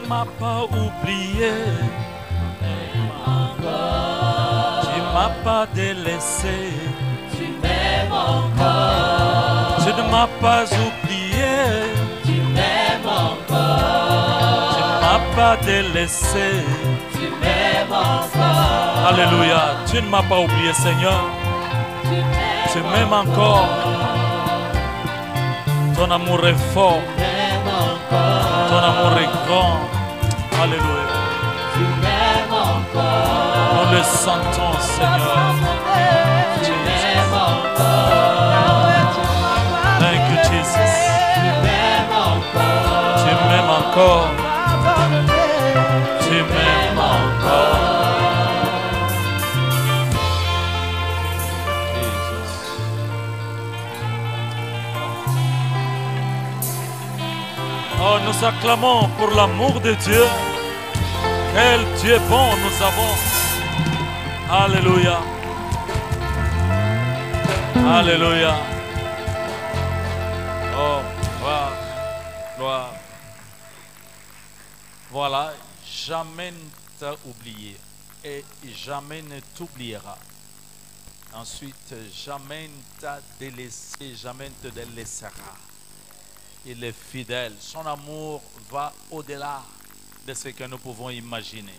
m'as pas oublié. Tu m'as pas délaissé. Tu m'aimes encore. Tu ne m'as pas oublié. Tu m'aimes encore. Tu ne m'as pas délaissé. Tu m'aimes encore. Alléluia. Tu ne m'as pas oublié, Seigneur. Tu m'aimes encore. Ton amour est fort. Ton amour est grand. Alléluia. Tu m'aimes encore. Nous le sentons, Seigneur. Tu m'aimes encore. Thank you, Jesus. Tu m'aimes encore. Tu m'aimes encore. Tu m'aimes encore. Oh, nous acclamons pour l'amour de Dieu. Quel Dieu bon nous avons. Alléluia. Alléluia. Oh, gloire, gloire. Voilà, jamais ne t'a oublié et jamais ne t'oubliera. Ensuite, jamais ne t'a délaissé, jamais ne te délaissera. Il est fidèle. Son amour va au-delà de ce que nous pouvons imaginer.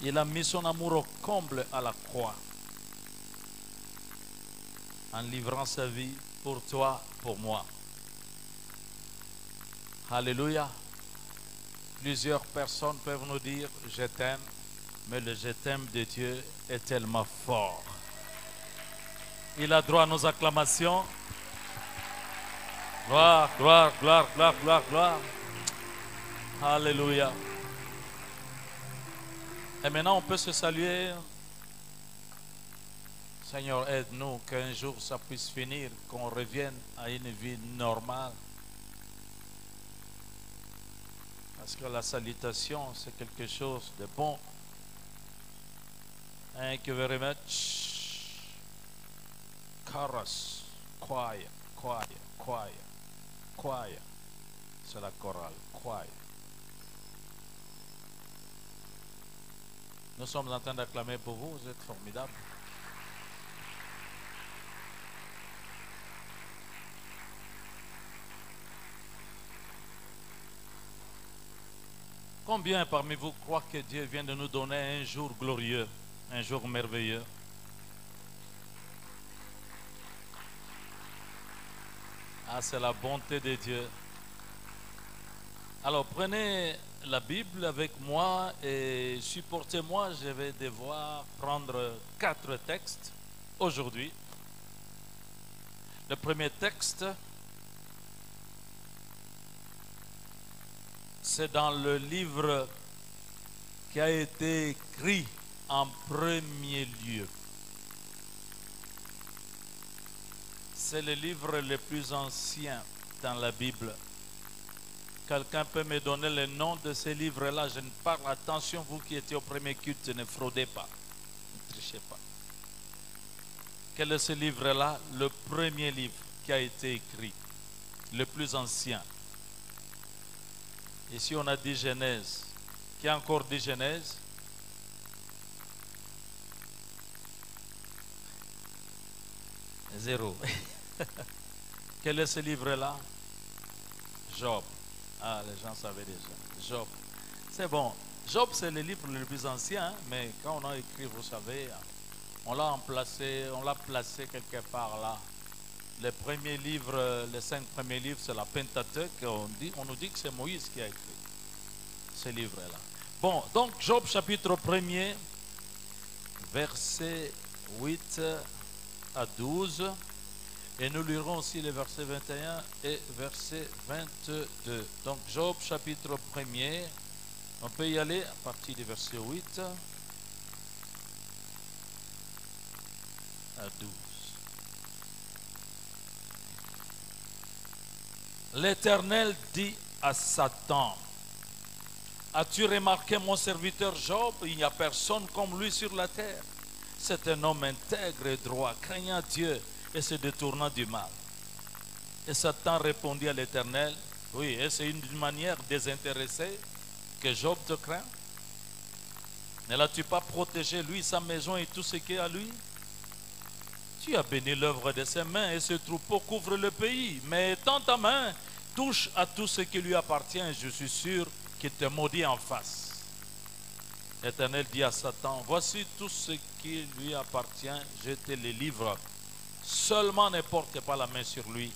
Il a mis son amour au comble à la croix, en livrant sa vie pour toi, pour moi. Alléluia. Plusieurs personnes peuvent nous dire « je t'aime », mais le « je t'aime » de Dieu est tellement fort. Il a droit à nos acclamations. Gloire, gloire, gloire, gloire, gloire, gloire. Alléluia. Et maintenant, on peut se saluer. Seigneur, aide-nous qu'un jour ça puisse finir, qu'on revienne à une vie normale. Parce que la salutation, c'est quelque chose de bon. Thank you very much. Chorus, choir, choir, choir, choir. C'est la chorale, choir. Nous sommes en train d'acclamer pour vous, vous êtes formidables. Combien parmi vous croient que Dieu vient de nous donner un jour glorieux, un jour merveilleux? Ah, c'est la bonté de Dieu. Alors, prenez la Bible avec moi et supportez-moi. Je vais devoir prendre 4 textes aujourd'hui. Le premier texte, c'est dans le livre qui a été écrit en premier lieu. C'est le livre le plus ancien dans la Bible. Quelqu'un peut me donner le nom de ce livre-là? Je ne parle, attention, vous qui étiez au premier culte, ne fraudez pas, ne trichez pas. Quel est ce livre-là? Le premier livre qui a été écrit, le plus ancien. Ici, on a dit Genèse. Qui a encore dit Genèse? Zéro. Quel est ce livre-là? Job. Ah, les gens savaient déjà. Job. C'est bon. Job, c'est le livre le plus ancien, mais quand on a écrit, vous savez, on l'a placé quelque part là. Les premiers livres, les 5 premiers livres, c'est la Pentateuque. On nous dit que c'est Moïse qui a écrit ce livre-là. Bon, donc Job chapitre 1er, versets 8 à 12. Et nous lirons aussi les versets 21 et verset 22. Donc Job chapitre 1er, on peut y aller à partir du verset 8 à 12. L'Éternel dit à Satan: as-tu remarqué mon serviteur Job? Il n'y a personne comme lui sur la terre. C'est un homme intègre et droit, craignant Dieu et se détournant du mal. Et Satan répondit à l'Éternel: oui, et c'est une manière désintéressée que Job te craint? Ne l'as-tu pas protégé, lui, sa maison et tout ce qui est à lui? Tu as béni l'œuvre de ses mains et ce troupeau couvre le pays. Mais étends ta main, touche à tout ce qui lui appartient. Je suis sûr qu'il te maudit en face. L'Éternel dit à Satan, voici tout ce qui lui appartient, je te le livre. Seulement ne porte pas la main sur lui.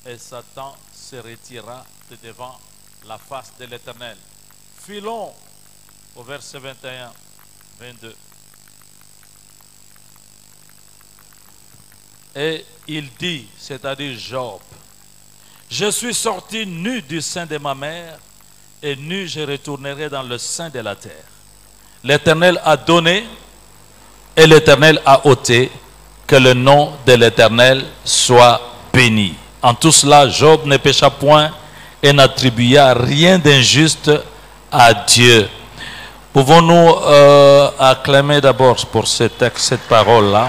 Et Satan se retirera de devant la face de l'Éternel. Filons au verset 21, 22. Et il dit, c'est-à-dire Job, je suis sorti nu du sein de ma mère, et nu je retournerai dans le sein de la terre. L'Éternel a donné, et l'Éternel a ôté, que le nom de l'Éternel soit béni. En tout cela, Job ne pécha point et n'attribua rien d'injuste à Dieu. Pouvons-nous acclamer d'abord pour ce texte, cette parole-là?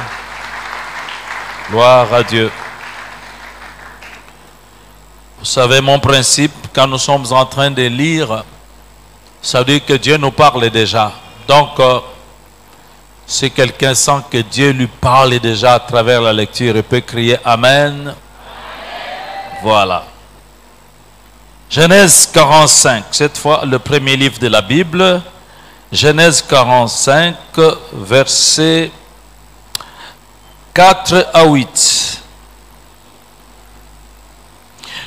Gloire à Dieu. Vous savez, mon principe, quand nous sommes en train de lire, ça veut dire que Dieu nous parle déjà. Donc, si quelqu'un sent que Dieu lui parle déjà à travers la lecture, il peut crier Amen. Amen. Voilà. Genèse 45, cette fois le premier livre de la Bible. Genèse 45, versets 4 à 8.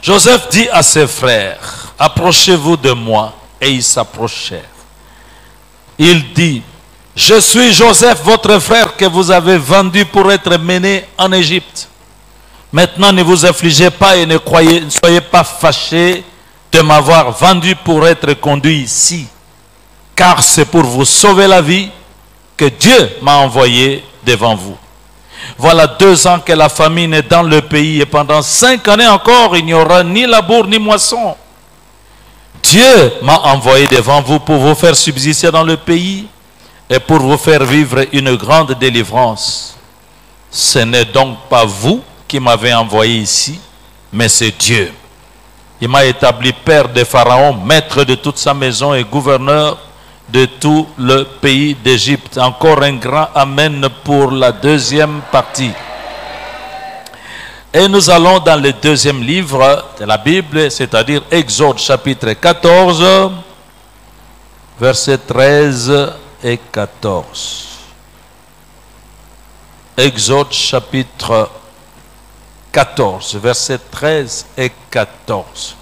Joseph dit à ses frères, approchez-vous de moi. Et ils s'approchèrent. Il dit, je suis Joseph, votre frère, que vous avez vendu pour être mené en Égypte. Maintenant, ne vous affligez pas et ne soyez pas fâchés de m'avoir vendu pour être conduit ici. Car c'est pour vous sauver la vie que Dieu m'a envoyé devant vous. Voilà 2 ans que la famine est dans le pays et pendant 5 années encore, il n'y aura ni labour ni moisson. Dieu m'a envoyé devant vous pour vous faire subsister dans le pays et pour vous faire vivre une grande délivrance. Ce n'est donc pas vous qui m'avez envoyé ici, mais c'est Dieu. Il m'a établi père de Pharaon, maître de toute sa maison et gouverneur de tout le pays d'Égypte. Encore un grand amen pour la deuxième partie. Et nous allons dans le deuxième livre de la Bible, c'est-à-dire Exode chapitre 14, versets 13 et 14. Exode chapitre 14, versets 13 et 14.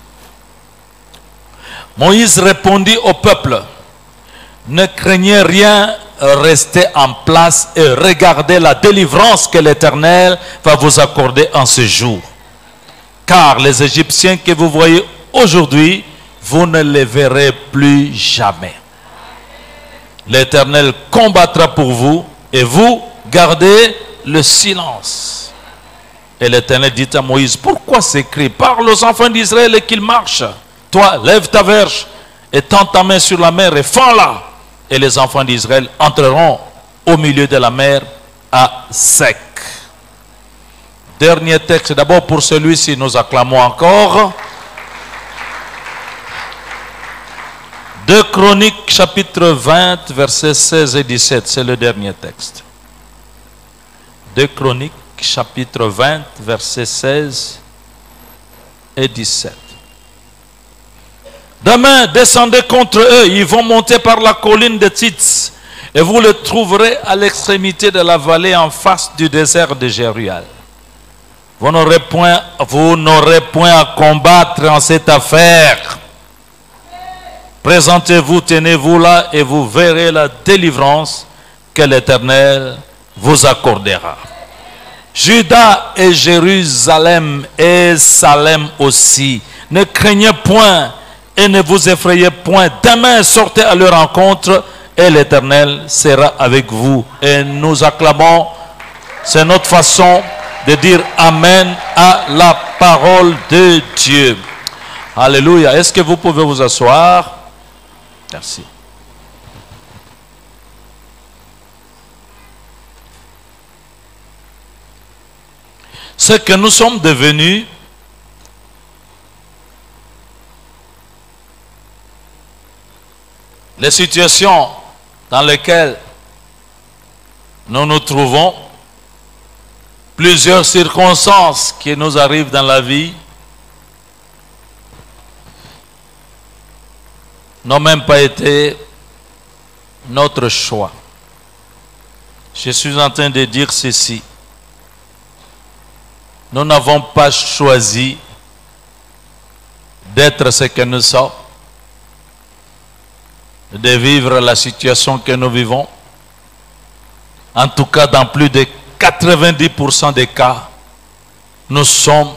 Moïse répondit au peuple, ne craignez rien, restez en place et regardez la délivrance que l'Éternel va vous accorder en ce jour. Car les Égyptiens que vous voyez aujourd'hui, vous ne les verrez plus jamais. L'Éternel combattra pour vous et vous gardez le silence. Et l'Éternel dit à Moïse, pourquoi ces cris? Parle aux enfants d'Israël et qu'ils marchent. Toi, lève ta verge et tends ta main sur la mer et fends-la. Et les enfants d'Israël entreront au milieu de la mer à sec. Dernier texte, d'abord pour celui-ci, nous acclamons encore. 2 Chroniques, chapitre 20, versets 16 et 17, c'est le dernier texte. 2 Chroniques, chapitre 20, versets 16 et 17. Demain, descendez contre eux, ils vont monter par la colline de Tits, et vous les trouverez à l'extrémité de la vallée en face du désert de Jérual. Vous n'aurez point à combattre en cette affaire. Présentez-vous, tenez-vous là, et vous verrez la délivrance que l'Éternel vous accordera. Juda et Jérusalem et Salem aussi, ne craignez point et ne vous effrayez point. Demain, sortez à leur rencontre et l'Éternel sera avec vous. Et nous acclamons, c'est notre façon de dire Amen à la parole de Dieu. Alléluia. Est-ce que vous pouvez vous asseoir? Merci. Ce que nous sommes devenus, les situations dans lesquelles nous nous trouvons, plusieurs circonstances qui nous arrivent dans la vie, n'ont même pas été notre choix. Je suis en train de dire ceci. Nous n'avons pas choisi d'être ce que nous sommes, de vivre la situation que nous vivons. En tout cas, dans plus de 90% des cas, nous sommes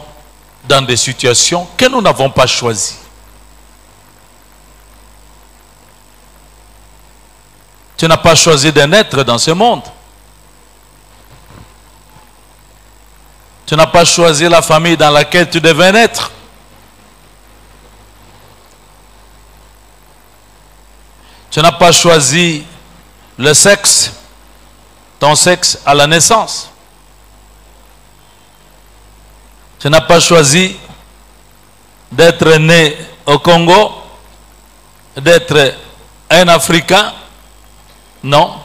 dans des situations que nous n'avons pas choisies. Tu n'as pas choisi de naître dans ce monde. Tu n'as pas choisi la famille dans laquelle tu devais naître. Tu n'as pas choisi le sexe, ton sexe à la naissance. Tu n'as pas choisi d'être né au Congo, d'être un Africain. Non.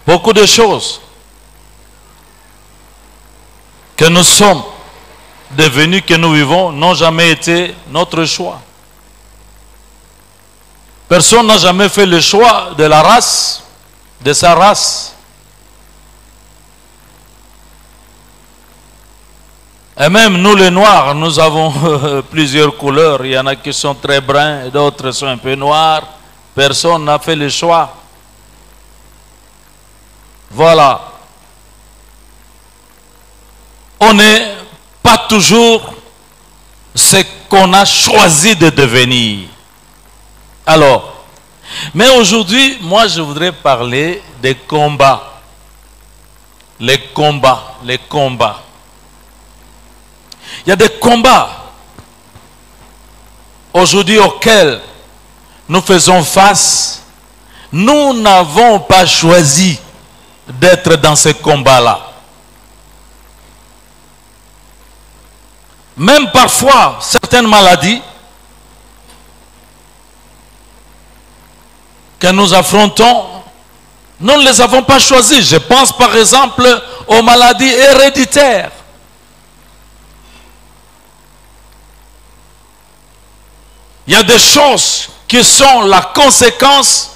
Beaucoup de choses que nous sommes devenus, que nous vivons, n'ont jamais été notre choix. Personne n'a jamais fait le choix de la race, de sa race. Et même nous les Noirs, nous avons plusieurs couleurs. Il y en a qui sont très bruns, d'autres sont un peu noirs. Personne n'a fait le choix. Voilà. On n'est pas toujours ce qu'on a choisi de devenir. Alors, mais aujourd'hui, moi je voudrais parler des combats. Les combats, les combats. Il y a des combats aujourd'hui auxquels nous faisons face. Nous n'avons pas choisi d'être dans ces combats-là. Même parfois, certaines maladies que nous affrontons, nous ne les avons pas choisies. Je pense par exemple aux maladies héréditaires. Il y a des choses qui sont la conséquence,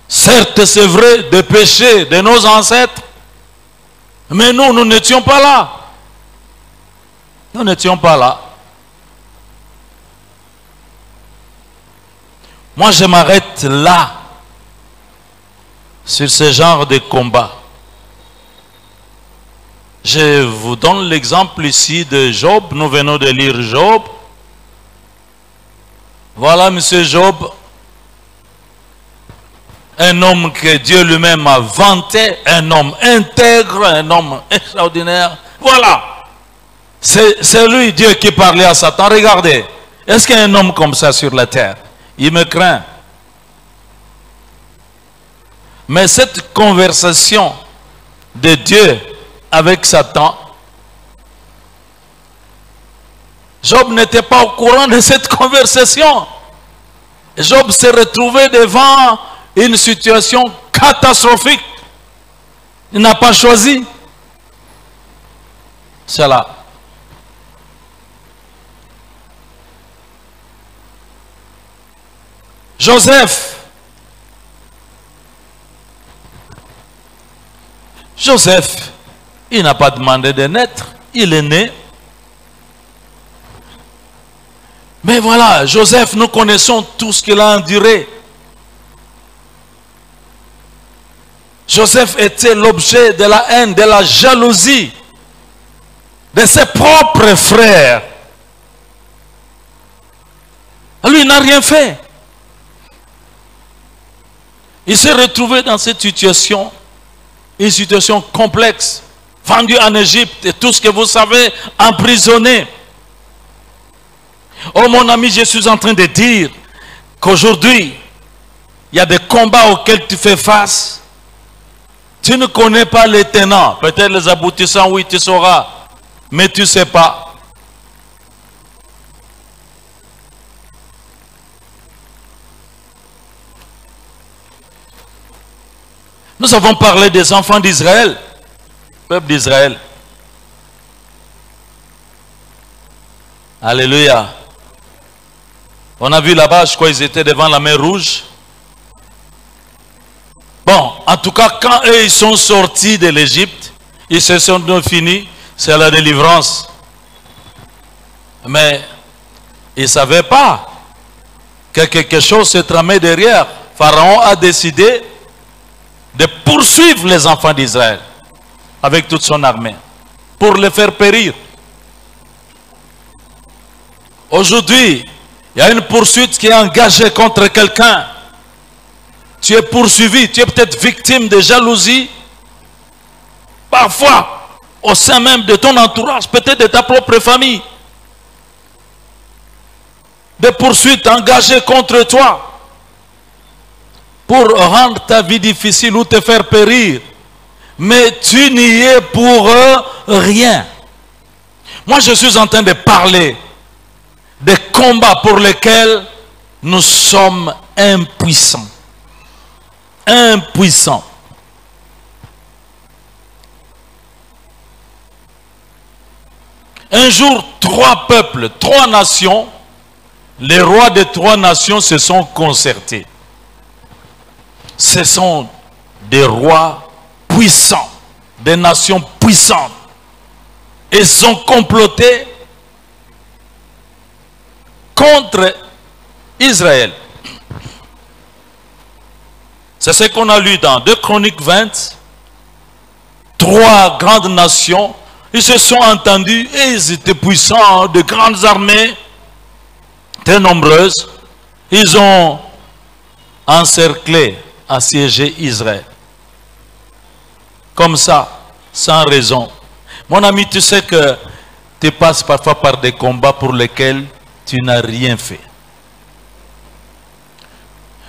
certes c'est vrai, des péchés de nos ancêtres, mais nous n'étions pas là. Nous n'étions pas là. Moi, je m'arrête là, sur ce genre de combat. Je vous donne l'exemple ici de Job. Nous venons de lire Job. Voilà, monsieur Job, un homme que Dieu lui-même a vanté, un homme intègre, un homme extraordinaire. Voilà. C'est lui, Dieu, qui parlait à Satan. Regardez, est-ce qu'il y a un homme comme ça sur la terre? Il me craint. Mais cette conversation de Dieu avec Satan, Job n'était pas au courant de cette conversation. Job s'est retrouvé devant une situation catastrophique. Il n'a pas choisi cela. Joseph, il n'a pas demandé de naître, il est né. Mais voilà, Joseph, nous connaissons tout ce qu'il a enduré. Joseph était l'objet de la haine, de la jalousie de ses propres frères. Lui, il n'a rien fait. Il s'est retrouvé dans cette situation, une situation complexe, vendu en Égypte et tout ce que vous savez, emprisonné. Oh mon ami, je suis en train de dire qu'aujourd'hui, il y a des combats auxquels tu fais face. Tu ne connais pas les tenants, peut-être les aboutissants, oui, tu sauras, mais tu ne sais pas. Nous avons parlé des enfants d'Israël, peuple d'Israël. Alléluia. On a vu là-bas, je crois qu'ils étaient devant la mer Rouge. Bon, en tout cas, quand eux, ils sont sortis de l'Égypte, ils se sont finis, c'est la délivrance. Mais ils ne savaient pas que quelque chose se tramait derrière. Pharaon a décidé de poursuivre les enfants d'Israël avec toute son armée pour les faire périr. Aujourd'hui, il y a une poursuite qui est engagée contre quelqu'un. Tu es poursuivi, tu es peut-être victime de jalousie. Parfois, au sein même de ton entourage, peut-être de ta propre famille. Des poursuites engagées contre toi pour rendre ta vie difficile ou te faire périr. Mais tu n'y es pour rien. Moi, je suis en train de parler des combats pour lesquels nous sommes impuissants. Impuissants. Un jour, 3 peuples, 3 nations, les rois des 3 nations se sont concertés. Ce sont des rois puissants, des nations puissantes. Ils ont comploté contre Israël. C'est ce qu'on a lu dans 2 Chroniques 20. 3 grandes nations, ils se sont entendus et ils étaient puissants, de grandes armées, très nombreuses. Ils ont encerclé, assiégé Israël. Comme ça, sans raison. Mon ami, tu sais que tu passes parfois par des combats pour lesquels tu n'as rien fait.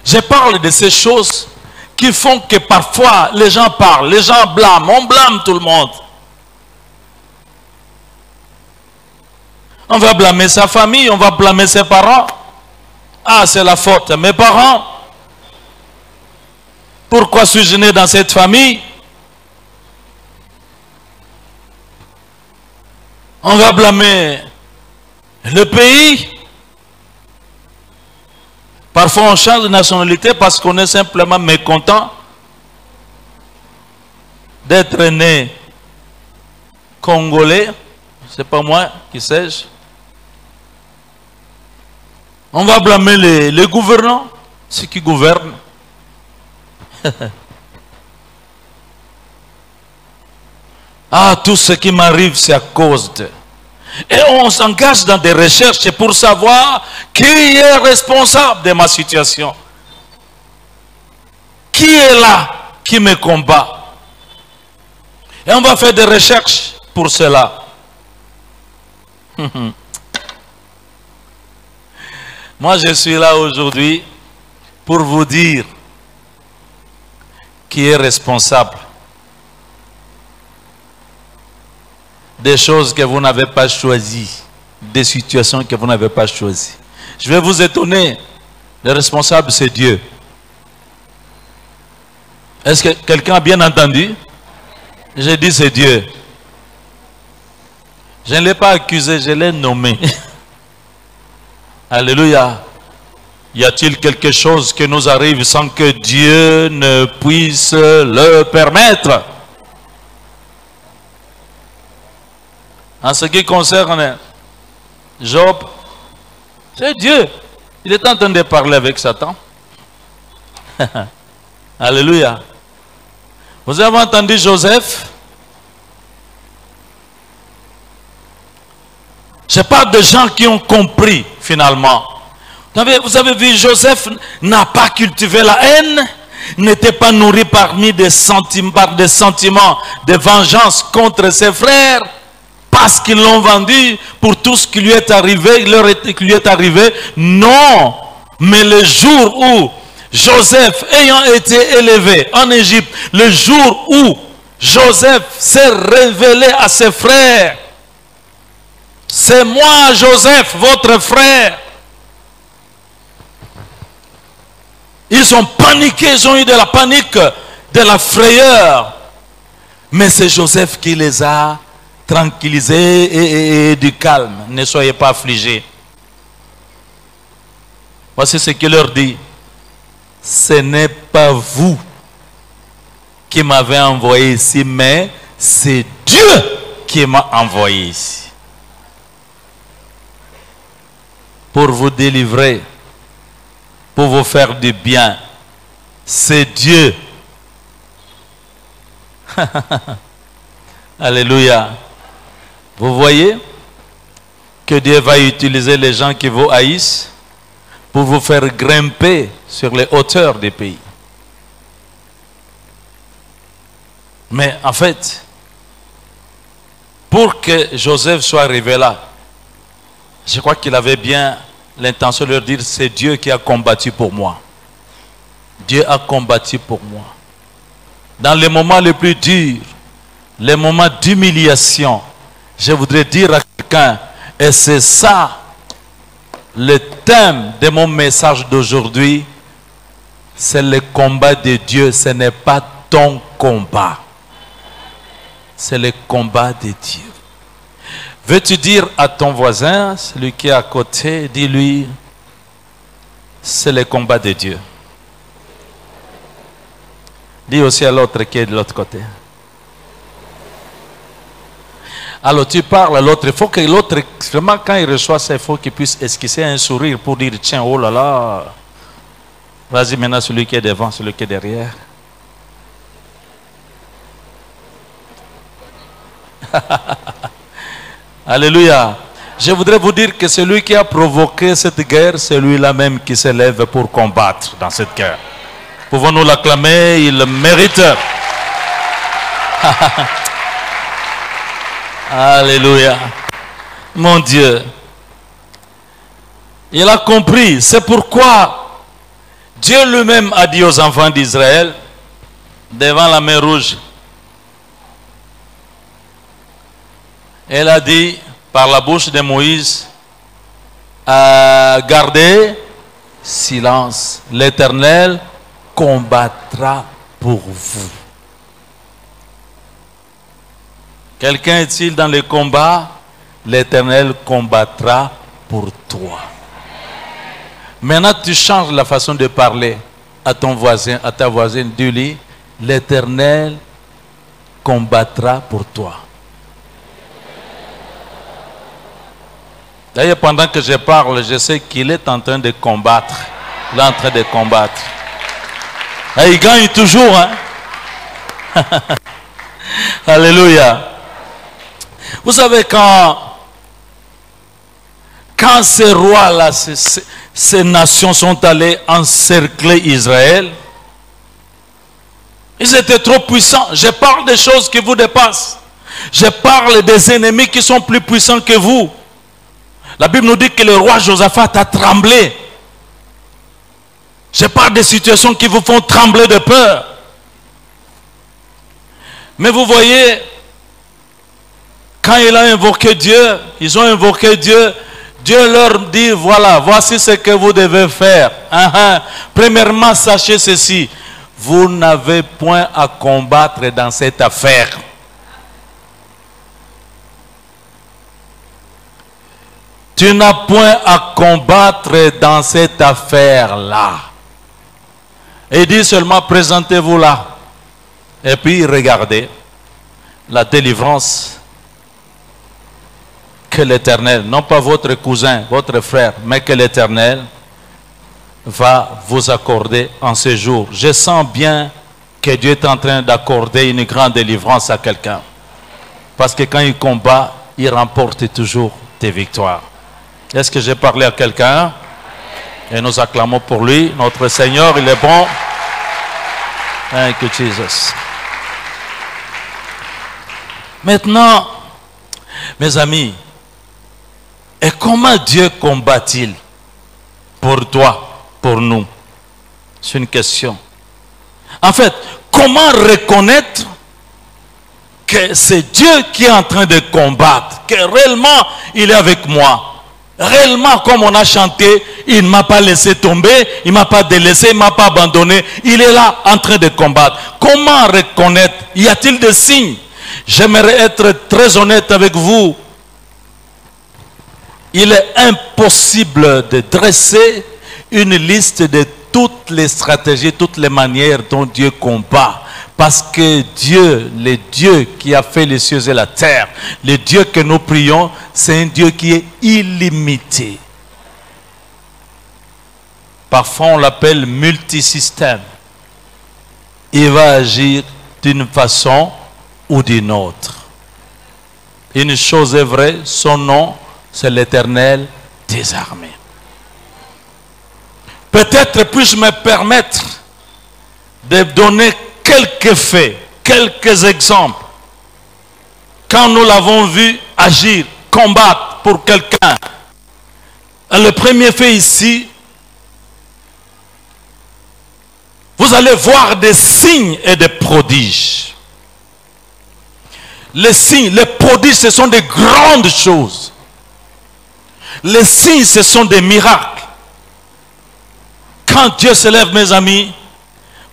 Je parle de ces choses qui font que parfois les gens parlent, les gens blâment, on blâme tout le monde. On va blâmer sa famille, on va blâmer ses parents. Ah, c'est la faute de mes parents. Pourquoi suis-je né dans cette famille? On va blâmer le pays. Parfois on change de nationalité parce qu'on est simplement mécontent d'être né congolais. C'est pas moi, qui sais-je. On va blâmer les gouvernants, ceux qui gouvernent. Ah, tout ce qui m'arrive, c'est à cause de... Et on s'engage dans des recherches pour savoir qui est responsable de ma situation. Qui est là qui me combat? Et on va faire des recherches pour cela. Moi, je suis là aujourd'hui pour vous dire qui est responsable des choses que vous n'avez pas choisies, des situations que vous n'avez pas choisies. Je vais vous étonner, le responsable c'est Dieu. Est-ce que quelqu'un a bien entendu? J'ai dit c'est Dieu. Je ne l'ai pas accusé, je l'ai nommé. Alléluia. Y a-t-il quelque chose qui nous arrive sans que Dieu ne puisse le permettre? En ce qui concerne Job, c'est Dieu. Il est en train de parler avec Satan. Alléluia. Vous avez entendu Joseph? Je parle de gens qui ont compris finalement. Vous avez vu, Joseph n'a pas cultivé la haine, n'était pas nourri par des sentiments de vengeance contre ses frères, parce qu'ils l'ont vendu pour tout ce qui lui est arrivé, qui lui est arrivé. Non, mais le jour où Joseph, ayant été élevé en Égypte, le jour où Joseph s'est révélé à ses frères, c'est moi, Joseph, votre frère. Ils ont paniqué, ils ont eu de la panique. de la frayeur. Mais c'est Joseph qui les a tranquillisés et du calme. Ne soyez pas affligés. Voici ce qu'il leur dit. Ce n'est pas vous qui m'avez envoyé ici, mais c'est Dieu qui m'a envoyé ici. Pour vous délivrer, pour vous faire du bien. C'est Dieu. Alléluia. Vous voyez que Dieu va utiliser les gens qui vous haïssent pour vous faire grimper sur les hauteurs des pays. Mais en fait, pour que Joseph soit arrivé là, je crois qu'il avait bien l'intention de leur dire, c'est Dieu qui a combattu pour moi. Dieu a combattu pour moi. Dans les moments les plus durs, les moments d'humiliation, je voudrais dire à quelqu'un, et c'est ça le thème de mon message d'aujourd'hui, c'est le combat de Dieu, ce n'est pas ton combat. C'est le combat de Dieu. Veux-tu dire à ton voisin, celui qui est à côté, dis-lui, c'est le combat de Dieu. Dis aussi à l'autre qui est de l'autre côté. Alors tu parles à l'autre, il faut que l'autre, vraiment quand il reçoit ça, il faut qu'il puisse esquisser un sourire pour dire, tiens, oh là là. Vas-y maintenant celui qui est devant, celui qui est derrière. Alléluia. Je voudrais vous dire que celui qui a provoqué cette guerre, c'est lui-là même qui s'élève pour combattre dans cette guerre. Pouvons-nous l'acclamer? Il le mérite. Alléluia. Mon Dieu. Il a compris. C'est pourquoi Dieu lui-même a dit aux enfants d'Israël, devant la mer Rouge, elle a dit par la bouche de Moïse, gardez silence. L'Éternel combattra pour vous. Quelqu'un est-il dans le combat? L'Éternel combattra pour toi. Maintenant, tu changes la façon de parler à ton voisin, à ta voisine. Dis-lui, l'Éternel combattra pour toi. D'ailleurs, pendant que je parle, je sais qu'il est en train de combattre. Il est en train de combattre. Et il gagne toujours, hein? Alléluia. Vous savez, quand ces rois-là, ces nations sont allées encercler Israël, ils étaient trop puissants. Je parle des choses qui vous dépassent. Je parle des ennemis qui sont plus puissants que vous. La Bible nous dit que le roi Josaphat a tremblé. Je parle des situations qui vous font trembler de peur. Mais vous voyez, quand il a invoqué Dieu, ils ont invoqué Dieu, Dieu leur dit, voilà, voici ce que vous devez faire. Premièrement, sachez ceci, vous n'avez point à combattre dans cette affaire. Tu n'as point à combattre dans cette affaire-là. Et dit seulement, présentez-vous là. Et puis regardez la délivrance que l'Éternel, non pas votre cousin, votre frère, mais que l'Éternel va vous accorder en ce jour. Je sens bien que Dieu est en train d'accorder une grande délivrance à quelqu'un. Parce que quand il combat, il remporte toujours des victoires. Est-ce que j'ai parlé à quelqu'un? Et nous acclamons pour lui. Notre Seigneur, il est bon. Thank you, Jesus. Maintenant, mes amis, et comment Dieu combat-il pour toi, pour nous? C'est une question. En fait, comment reconnaître que c'est Dieu qui est en train de combattre, que réellement il est avec moi? réellement comme on a chanté, il ne m'a pas laissé tomber, il ne m'a pas délaissé, il ne m'a pas abandonné. Il est là en train de combattre. Comment reconnaître? Y a-t-il des signes? J'aimerais être très honnête avec vous. Il est impossible de dresser une liste de toutes les stratégies, toutes les manières dont Dieu combat. Parce que Dieu, le Dieu qui a fait les cieux et la terre, le Dieu que nous prions, c'est un Dieu qui est illimité. Parfois on l'appelle multisystème. Il va agir d'une façon ou d'une autre. Une chose est vraie, son nom, c'est l'Éternel des armées. Peut-être puis-je me permettre de donner quelques faits, quelques exemples. Quand nous l'avons vu agir, combattre pour quelqu'un. Le premier fait ici, vous allez voir des signes et des prodiges. Les signes, les prodiges, ce sont des grandes choses. Les signes, ce sont des miracles. Quand Dieu se lève, mes amis,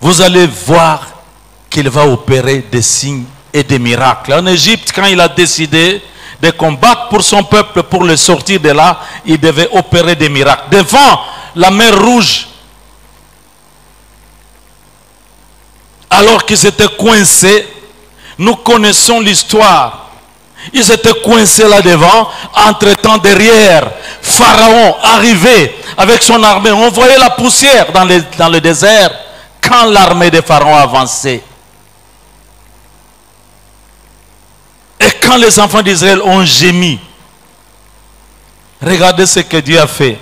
vous allez voir qu'il va opérer des signes et des miracles. En Égypte, quand il a décidé de combattre pour son peuple, pour le sortir de là, il devait opérer des miracles. Devant la mer Rouge, alors qu'ils étaient coincés, nous connaissons l'histoire. Ils étaient coincés là devant, entre-temps derrière, Pharaon arrivait avec son armée. On voyait la poussière dans le désert quand l'armée de Pharaon avançait. Et quand les enfants d'Israël ont gémi, regardez ce que Dieu a fait.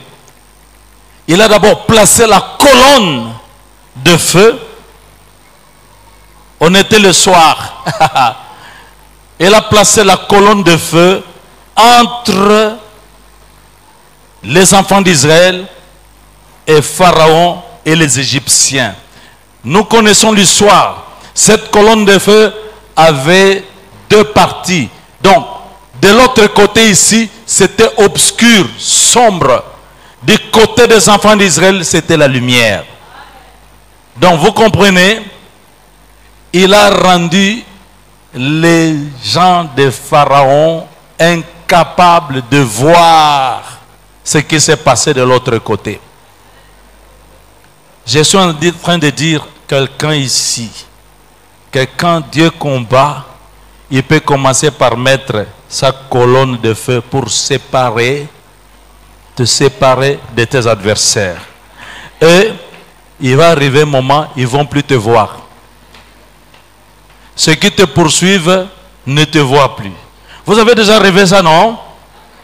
Il a d'abord placé la colonne de feu. On était le soir. Il a placé la colonne de feu entre les enfants d'Israël et Pharaon et les Égyptiens. Nous connaissons l'histoire. Cette colonne de feu avait deux parties. Donc, de l'autre côté ici, c'était obscur, sombre. Du côté des enfants d'Israël, c'était la lumière. Donc, vous comprenez, il a rendu les gens de Pharaon incapables de voir ce qui s'est passé de l'autre côté. Je suis en train de dire quelqu'un ici que quand Dieu combat, il peut commencer par mettre sa colonne de feu pour te séparer de tes adversaires. Et il va arriver un moment, ils ne vont plus te voir. Ceux qui te poursuivent ne te voient plus. Vous avez déjà rêvé ça, non?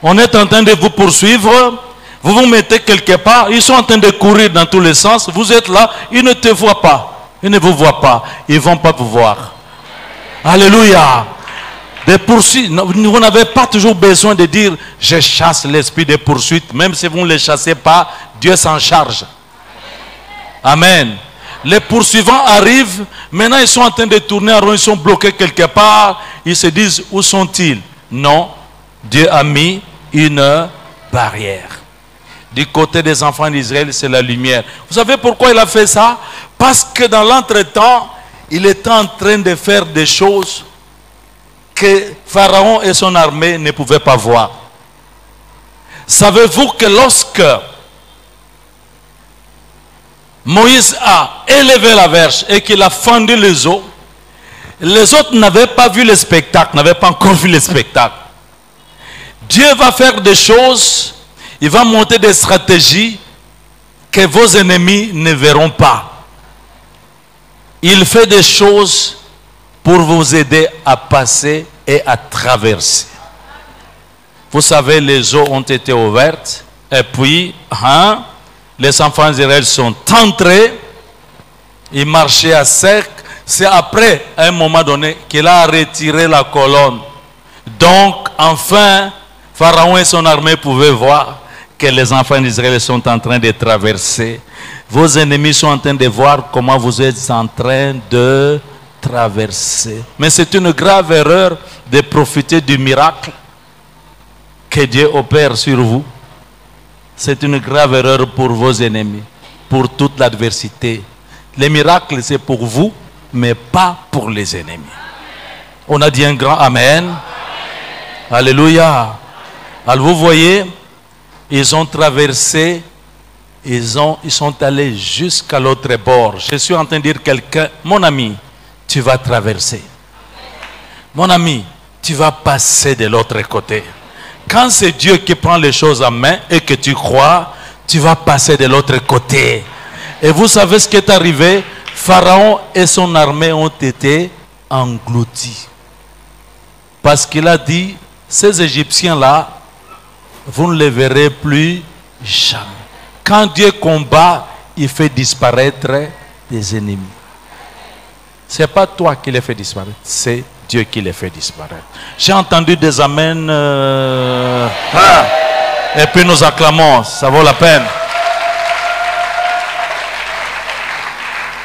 On est en train de vous poursuivre. Vous vous mettez quelque part. Ils sont en train de courir dans tous les sens. Vous êtes là. Ils ne te voient pas. Ils ne vous voient pas. Ils ne vont pas vous voir. Alléluia. Des poursuites. Vous n'avez pas toujours besoin de dire je chasse l'esprit des poursuites. Même si vous ne les chassez pas, Dieu s'en charge. Amen. Les poursuivants arrivent, maintenant ils sont en train de tourner en rond, ils sont bloqués quelque part, ils se disent où sont-ils? Non, Dieu a mis une barrière. Du côté des enfants d'Israël, c'est la lumière. Vous savez pourquoi il a fait ça? Parce que dans l'entretemps, il était en train de faire des choses que Pharaon et son armée ne pouvaient pas voir. Savez-vous que lorsque Moïse a élevé la verge et qu'il a fendu les eaux, les autres n'avaient pas vu le spectacle, n'avaient pas encore vu le spectacle. Dieu va faire des choses, il va monter des stratégies que vos ennemis ne verront pas. Il fait des choses pour vous aider à passer et à traverser. Vous savez, les eaux ont été ouvertes et puis, les enfants d'Israël sont entrés, ils marchaient à sec. C'est après, à un moment donné, qu'il a retiré la colonne. Donc, enfin, Pharaon et son armée pouvaient voir que les enfants d'Israël sont en train de traverser. Vos ennemis sont en train de voir comment vous êtes en train de traverser. Mais c'est une grave erreur de profiter du miracle que Dieu opère sur vous c'est une grave erreur pour vos ennemis, pour toute l'adversité. Les miracles, c'est pour vous, mais pas pour les ennemis. On a dit un grand Amen. Alléluia. Alors vous voyez, ils ont traversé, ils sont allés jusqu'à l'autre bord. Je suis en train de dire à quelqu'un, mon ami, tu vas traverser. Mon ami, tu vas passer de l'autre côté. Quand c'est Dieu qui prend les choses en main et que tu crois, tu vas passer de l'autre côté. Et vous savez ce qui est arrivé? Pharaon et son armée ont été engloutis. Parce qu'il a dit, ces Égyptiens-là, vous ne les verrez plus jamais. Quand Dieu combat, il fait disparaître des ennemis. Ce n'est pas toi qui les fait disparaître, c'est Dieu qui les fait disparaître. J'ai entendu des amens. Et puis nous acclamons, ça vaut la peine.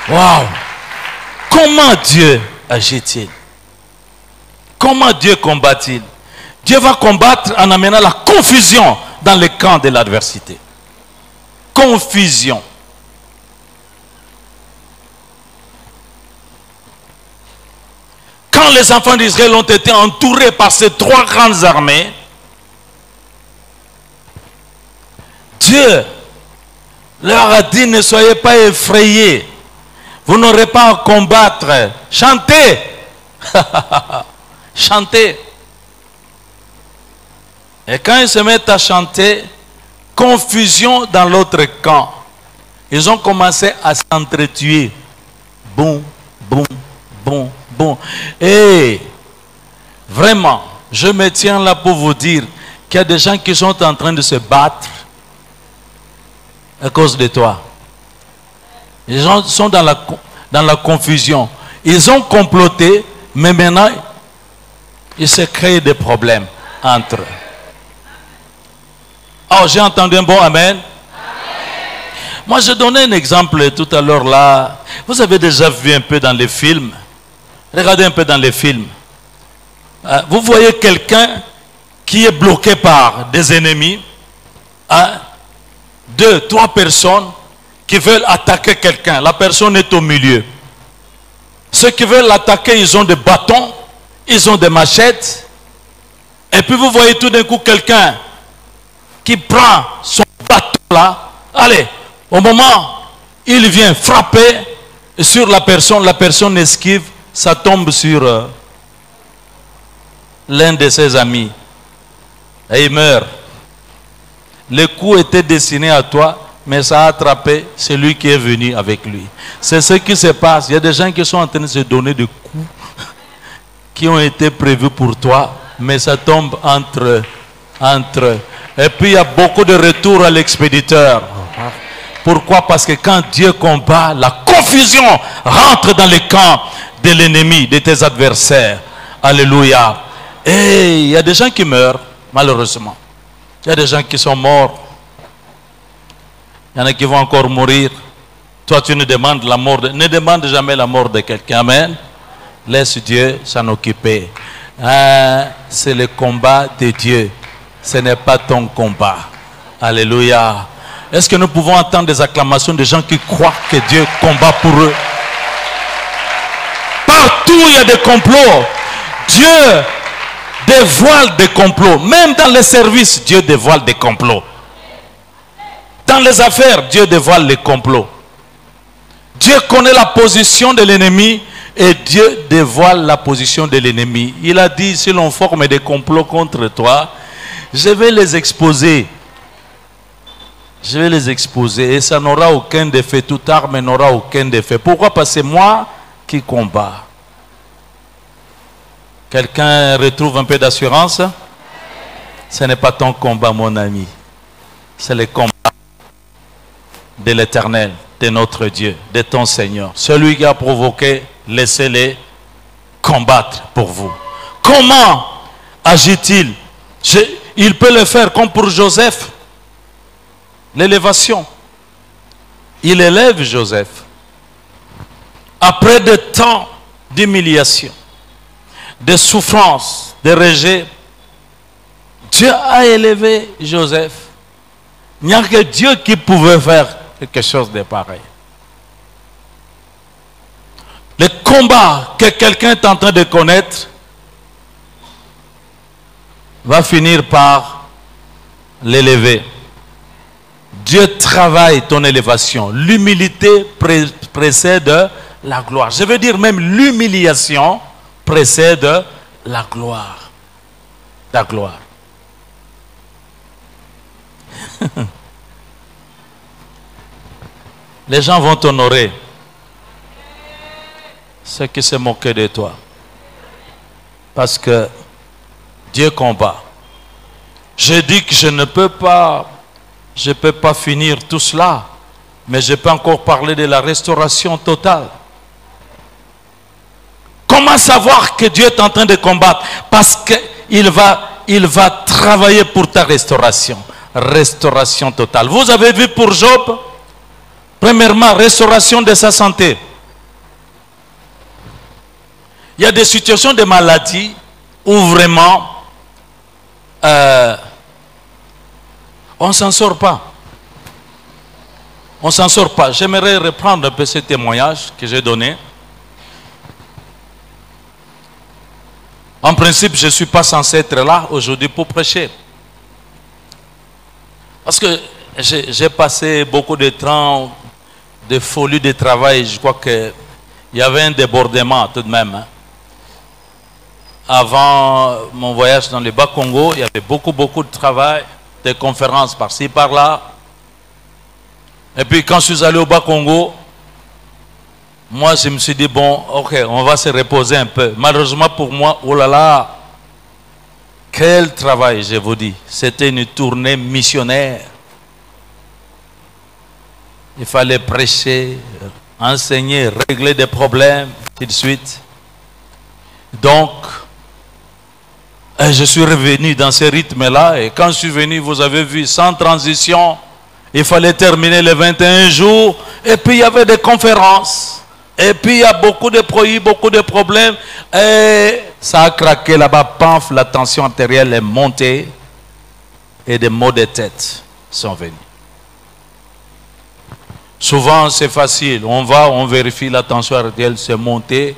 Waouh! Comment Dieu agit-il? Comment Dieu combat-il? Dieu va combattre en amenant la confusion dans le camp de l'adversité. Confusion. Quand les enfants d'Israël ont été entourés par ces trois grandes armées, Dieu leur a dit, ne soyez pas effrayés. Vous n'aurez pas à combattre. Chantez. Chantez. Et quand ils se mettent à chanter, confusion dans l'autre camp. Ils ont commencé à s'entretuer. Boum, boum, boum, boum. Et vraiment, je me tiens là pour vous dire qu'il y a des gens qui sont en train de se battre à cause de toi. Les gens sont dans la confusion. Ils ont comploté, mais maintenant, il se crée des problèmes entre eux. Oh, j'ai entendu un bon Amen. Amen. Moi, je donnais un exemple tout à l'heure là. Vous avez déjà vu un peu dans les films. Regardez un peu dans les films. Vous voyez quelqu'un qui est bloqué par des ennemis. 2, 3 personnes qui veulent attaquer quelqu'un. La personne est au milieu. Ceux qui veulent l'attaquer, ils ont des bâtons, ils ont des machettes. Et puis vous voyez tout d'un coup quelqu'un qui prend son bâton là. Allez, au moment, il vient frapper sur la personne esquive, ça tombe sur l'un de ses amis. Et il meurt. Le coup était destiné à toi, mais ça a attrapé celui qui est venu avec lui. C'est ce qui se passe. Il y a des gens qui sont en train de se donner des coups qui ont été prévus pour toi, mais ça tombe entre eux. Et puis il y a beaucoup de retours à l'expéditeur. Pourquoi? Parce que quand Dieu combat, la confusion rentre dans le camp de l'ennemi, de tes adversaires. Alléluia. Et il y a des gens qui meurent, malheureusement. Il y a des gens qui sont morts. Il y en a qui vont encore mourir. Toi, tu ne demandes la mort ne demande jamais la mort de quelqu'un. Amen. Laisse Dieu s'en occuper. C'est le combat de Dieu. Ce n'est pas ton combat. Alléluia. Est-ce que nous pouvons entendre des acclamations de gens qui croient que Dieu combat pour eux? Partout il y a des complots. Dieu dévoile des complots. Même dans les services, Dieu dévoile des complots. Dans les affaires, Dieu dévoile les complots. Dieu connaît la position de l'ennemi et Dieu dévoile la position de l'ennemi. Il a dit, si l'on forme des complots contre toi, je vais les exposer. Je vais les exposer et ça n'aura aucun effet. Toute arme n'aura aucun effet. Pourquoi? Parce que c'est moi qui combat. Quelqu'un retrouve un peu d'assurance? Ce n'est pas ton combat, mon ami. C'est le combat de l'Éternel, de notre Dieu, de ton Seigneur. Celui qui a provoqué, laissez-les combattre pour vous. Comment agit-il? Il peut le faire comme pour Joseph. L'élévation. Il élève Joseph. Après des temps d'humiliation, de souffrance, de rejet, Dieu a élevé Joseph. Il n'y a que Dieu qui pouvait faire quelque chose de pareil. Le combat que quelqu'un est en train de connaître va finir par l'élever. Dieu travaille ton élévation. L'humilité précède la gloire. Je veux dire même l'humiliation précède la gloire. La gloire. Les gens vont t'honorer. Ceux qui se moquaient de toi. Parce que Dieu combat. Je dis que je ne peux pas finir tout cela, mais je peux encore parler de la restauration totale. Comment savoir que Dieu est en train de combattre? Parce qu'il va travailler pour ta restauration. Restauration totale. Vous avez vu pour Job, premièrement, restauration de sa santé. Il y a des situations de maladie où vraiment on ne s'en sort pas. On ne s'en sort pas. J'aimerais reprendre un peu ce témoignage que j'ai donné. En principe, je ne suis pas censé être là aujourd'hui pour prêcher. Parce que j'ai passé beaucoup de temps de folie de travail. Je crois qu'il y avait un débordement tout de même. Avant mon voyage dans le Bas-Congo, il y avait beaucoup de travail, des conférences par-ci, par-là. Et puis quand je suis allé au Bas-Congo, moi je me suis dit, bon, ok, on va se reposer un peu. Malheureusement pour moi, oh là là, quel travail, je vous dis. C'était une tournée missionnaire. Il fallait prêcher, enseigner, régler des problèmes, ainsi de suite. Donc, je suis revenu dans ce rythme-là. Et quand je suis venu, vous avez vu, sans transition, il fallait terminer les 21 jours. Et puis, il y avait des conférences. Et puis, il y a beaucoup de produits, beaucoup de problèmes. Et ça a craqué là-bas. Paf, la tension artérielle est montée. Et des maux de tête sont venus. Souvent, c'est facile. On va, on vérifie la tension artérielle, c'est monté.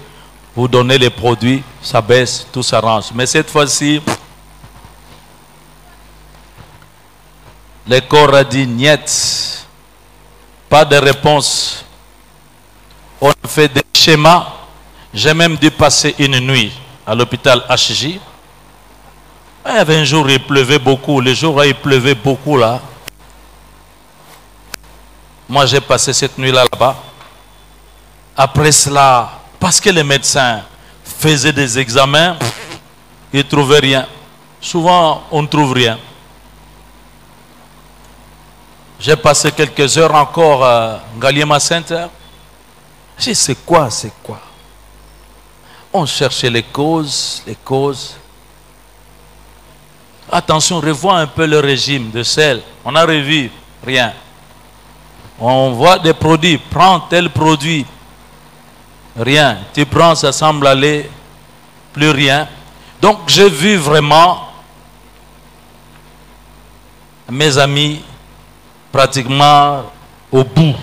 Vous donnez les produits, ça baisse, tout s'arrange. Mais cette fois-ci, le corps a dit niet. Pas de réponse. On fait des schémas. J'ai même dû passer une nuit à l'hôpital HJ. Il y avait un jour, il pleuvait beaucoup. Le jour où il pleuvait beaucoup là. Moi, j'ai passé cette nuit-là là-bas. Après cela, parce que les médecins faisaient des examens, ils ne trouvaient rien. Souvent, on ne trouve rien. J'ai passé quelques heures encore à Ngaliema Center. J'ai dit, c'est quoi? On cherchait les causes. Attention, revois un peu le régime de sel. On a revu, rien. On voit des produits, prends tel produit. Rien. Tu prends, ça semble aller, plus rien. Donc j'ai vu vraiment mes amis pratiquement au bout.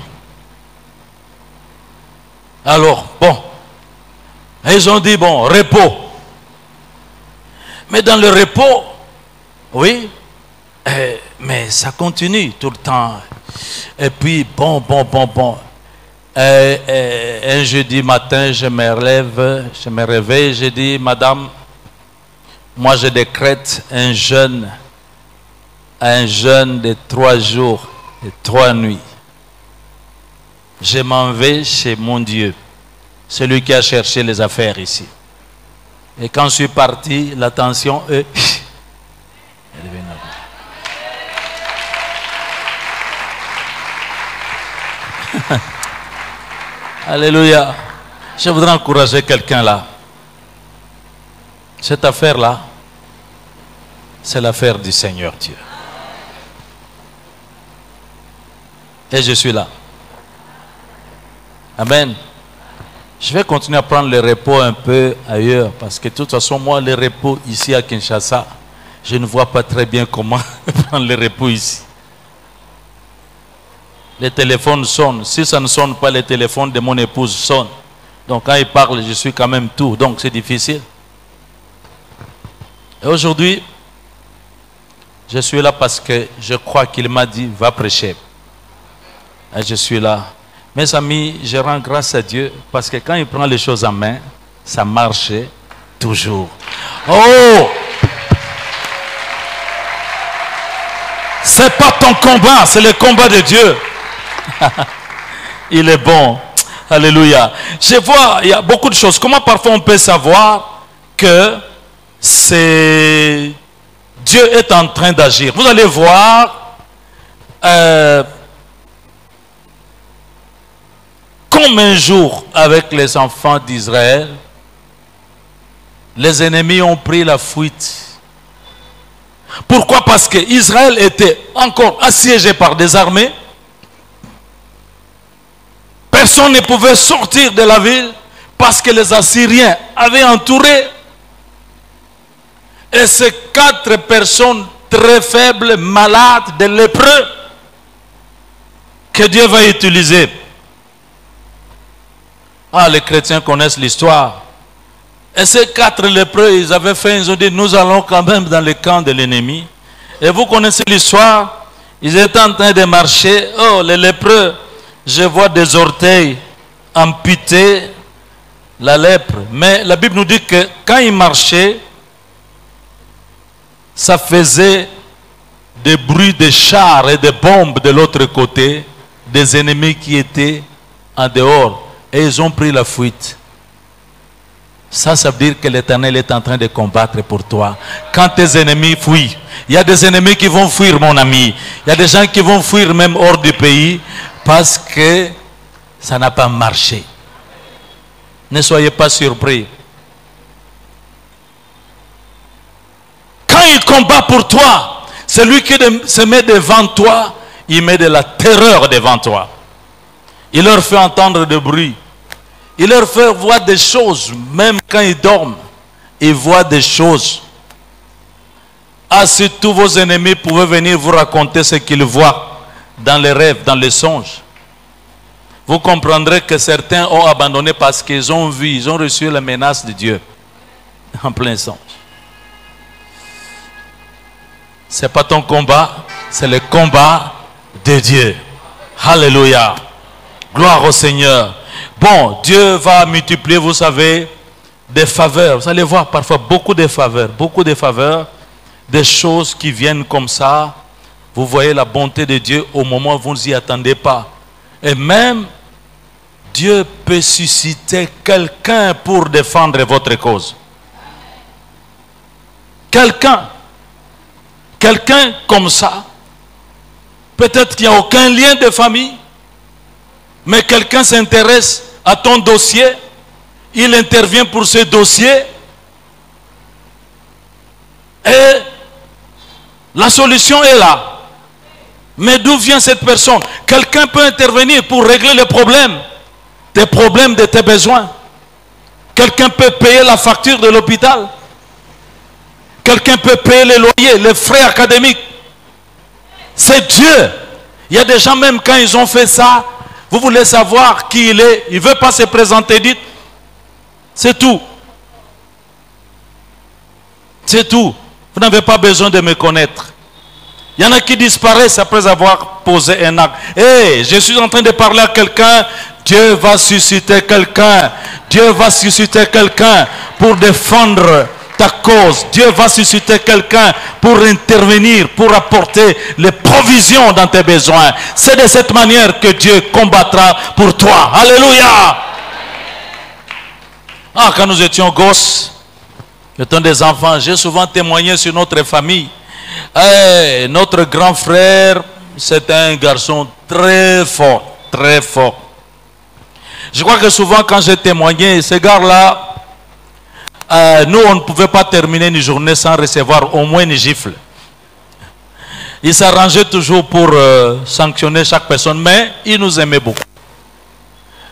Alors, bon, ils ont dit, bon, repos. Mais dans le repos, oui, mais ça continue tout le temps. Et puis, bon. Un jeudi matin, je me réveille, je dis, madame, moi je décrète un jeûne de 3 jours et 3 nuits. Je m'en vais chez mon Dieu, celui qui a cherché les affaires ici. Et quand je suis parti, la tension est... Elle est venue. Alléluia. Je voudrais encourager quelqu'un là. Cette affaire-là, c'est l'affaire du Seigneur Dieu. Et je suis là. Amen. Je vais continuer à prendre le repos un peu ailleurs. Parce que de toute façon, moi, le repos ici à Kinshasa, je ne vois pas très bien comment prendre le repos ici. les téléphones sonnent. Si ça ne sonne pas, les téléphones de mon épouse sonnent. Donc quand il parle, je suis quand même tout. Donc c'est difficile. Et aujourd'hui, je suis là parce que je crois qu'il m'a dit, va prêcher. Et je suis là. Mes amis, je rends grâce à Dieu parce que quand il prend les choses en main, ça marche toujours. Oh! C'est pas ton combat, c'est le combat de Dieu. Il est bon. Alléluia. Je vois, il y a beaucoup de choses. Comment parfois on peut savoir que c'est Dieu est en train d'agir? Vous allez voir comme un jour avec les enfants d'Israël, les ennemis ont pris la fuite. Pourquoi? Parce que Israël était encore assiégé par des armées. Personne ne pouvait sortir de la ville parce que les Assyriens avaient entouré. Et ces 4 personnes très faibles, malades, des lépreux, que Dieu va utiliser. Ah, les chrétiens connaissent l'histoire. Et ces 4 lépreux, ils avaient fait, ils ont dit, nous allons quand même dans le camp de l'ennemi. Et vous connaissez l'histoire. Ils étaient en train de marcher. Oh, les lépreux, je vois des orteils amputés, la lèpre. Mais la Bible nous dit que quand ils marchaient, ça faisait des bruits de chars et de bombes de l'autre côté, des ennemis qui étaient en dehors. Et ils ont pris la fuite. Ça veut dire que l'Éternel est en train de combattre pour toi. Quand tes ennemis fuient, il y a des ennemis qui vont fuir, mon ami. Il y a des gens qui vont fuir même hors du pays parce que ça n'a pas marché. Ne soyez pas surpris. Quand il combat pour toi, celui qui se met devant toi, il met de la terreur devant toi. Il leur fait entendre des bruits. Il leur fait voir des choses, même quand ils dorment. Ils voient des choses. Ah, si tous vos ennemis pouvaient venir vous raconter ce qu'ils voient dans les rêves, dans les songes, vous comprendrez que certains ont abandonné parce qu'ils ont vu, ils ont reçu la menace de Dieu en plein songe. Ce n'est pas ton combat, c'est le combat de Dieu. Alléluia. Gloire au Seigneur. Bon, Dieu va multiplier, vous savez, des faveurs. Vous allez voir parfois beaucoup de faveurs, des choses qui viennent comme ça. Vous voyez la bonté de Dieu au moment où vous ne vous y attendez pas. Et même, Dieu peut susciter quelqu'un pour défendre votre cause. Quelqu'un comme ça. Peut-être qu'il n'y a aucun lien de famille, mais quelqu'un s'intéresse à ton dossier, il intervient pour ce dossier, et la solution est là. Mais d'où vient cette personne? Quelqu'un peut intervenir pour régler les problèmes, tes problèmes de tes besoins. Quelqu'un peut payer la facture de l'hôpital. Quelqu'un peut payer les loyers, les frais académiques. C'est Dieu. Il y a des gens, même quand ils ont fait ça, vous voulez savoir qui il est, il ne veut pas se présenter, dites, c'est tout. C'est tout. Vous n'avez pas besoin de me connaître. Il y en a qui disparaissent après avoir posé un acte. Hey, je suis en train de parler à quelqu'un, Dieu va susciter quelqu'un. Dieu va susciter quelqu'un pour défendre ta cause. Dieu va susciter quelqu'un pour intervenir, pour apporter les provisions dans tes besoins. C'est de cette manière que Dieu combattra pour toi. Alléluia. Ah, quand nous étions gosses, étant des enfants, j'ai souvent témoigné sur notre famille. Hey, notre grand frère, c'est un garçon très fort, très fort. Je crois que souvent quand j'ai témoigné, ce gars-là, nous, on ne pouvait pas terminer une journée sans recevoir au moins une gifle. Il s'arrangeait toujours pour sanctionner chaque personne, mais il nous aimait beaucoup.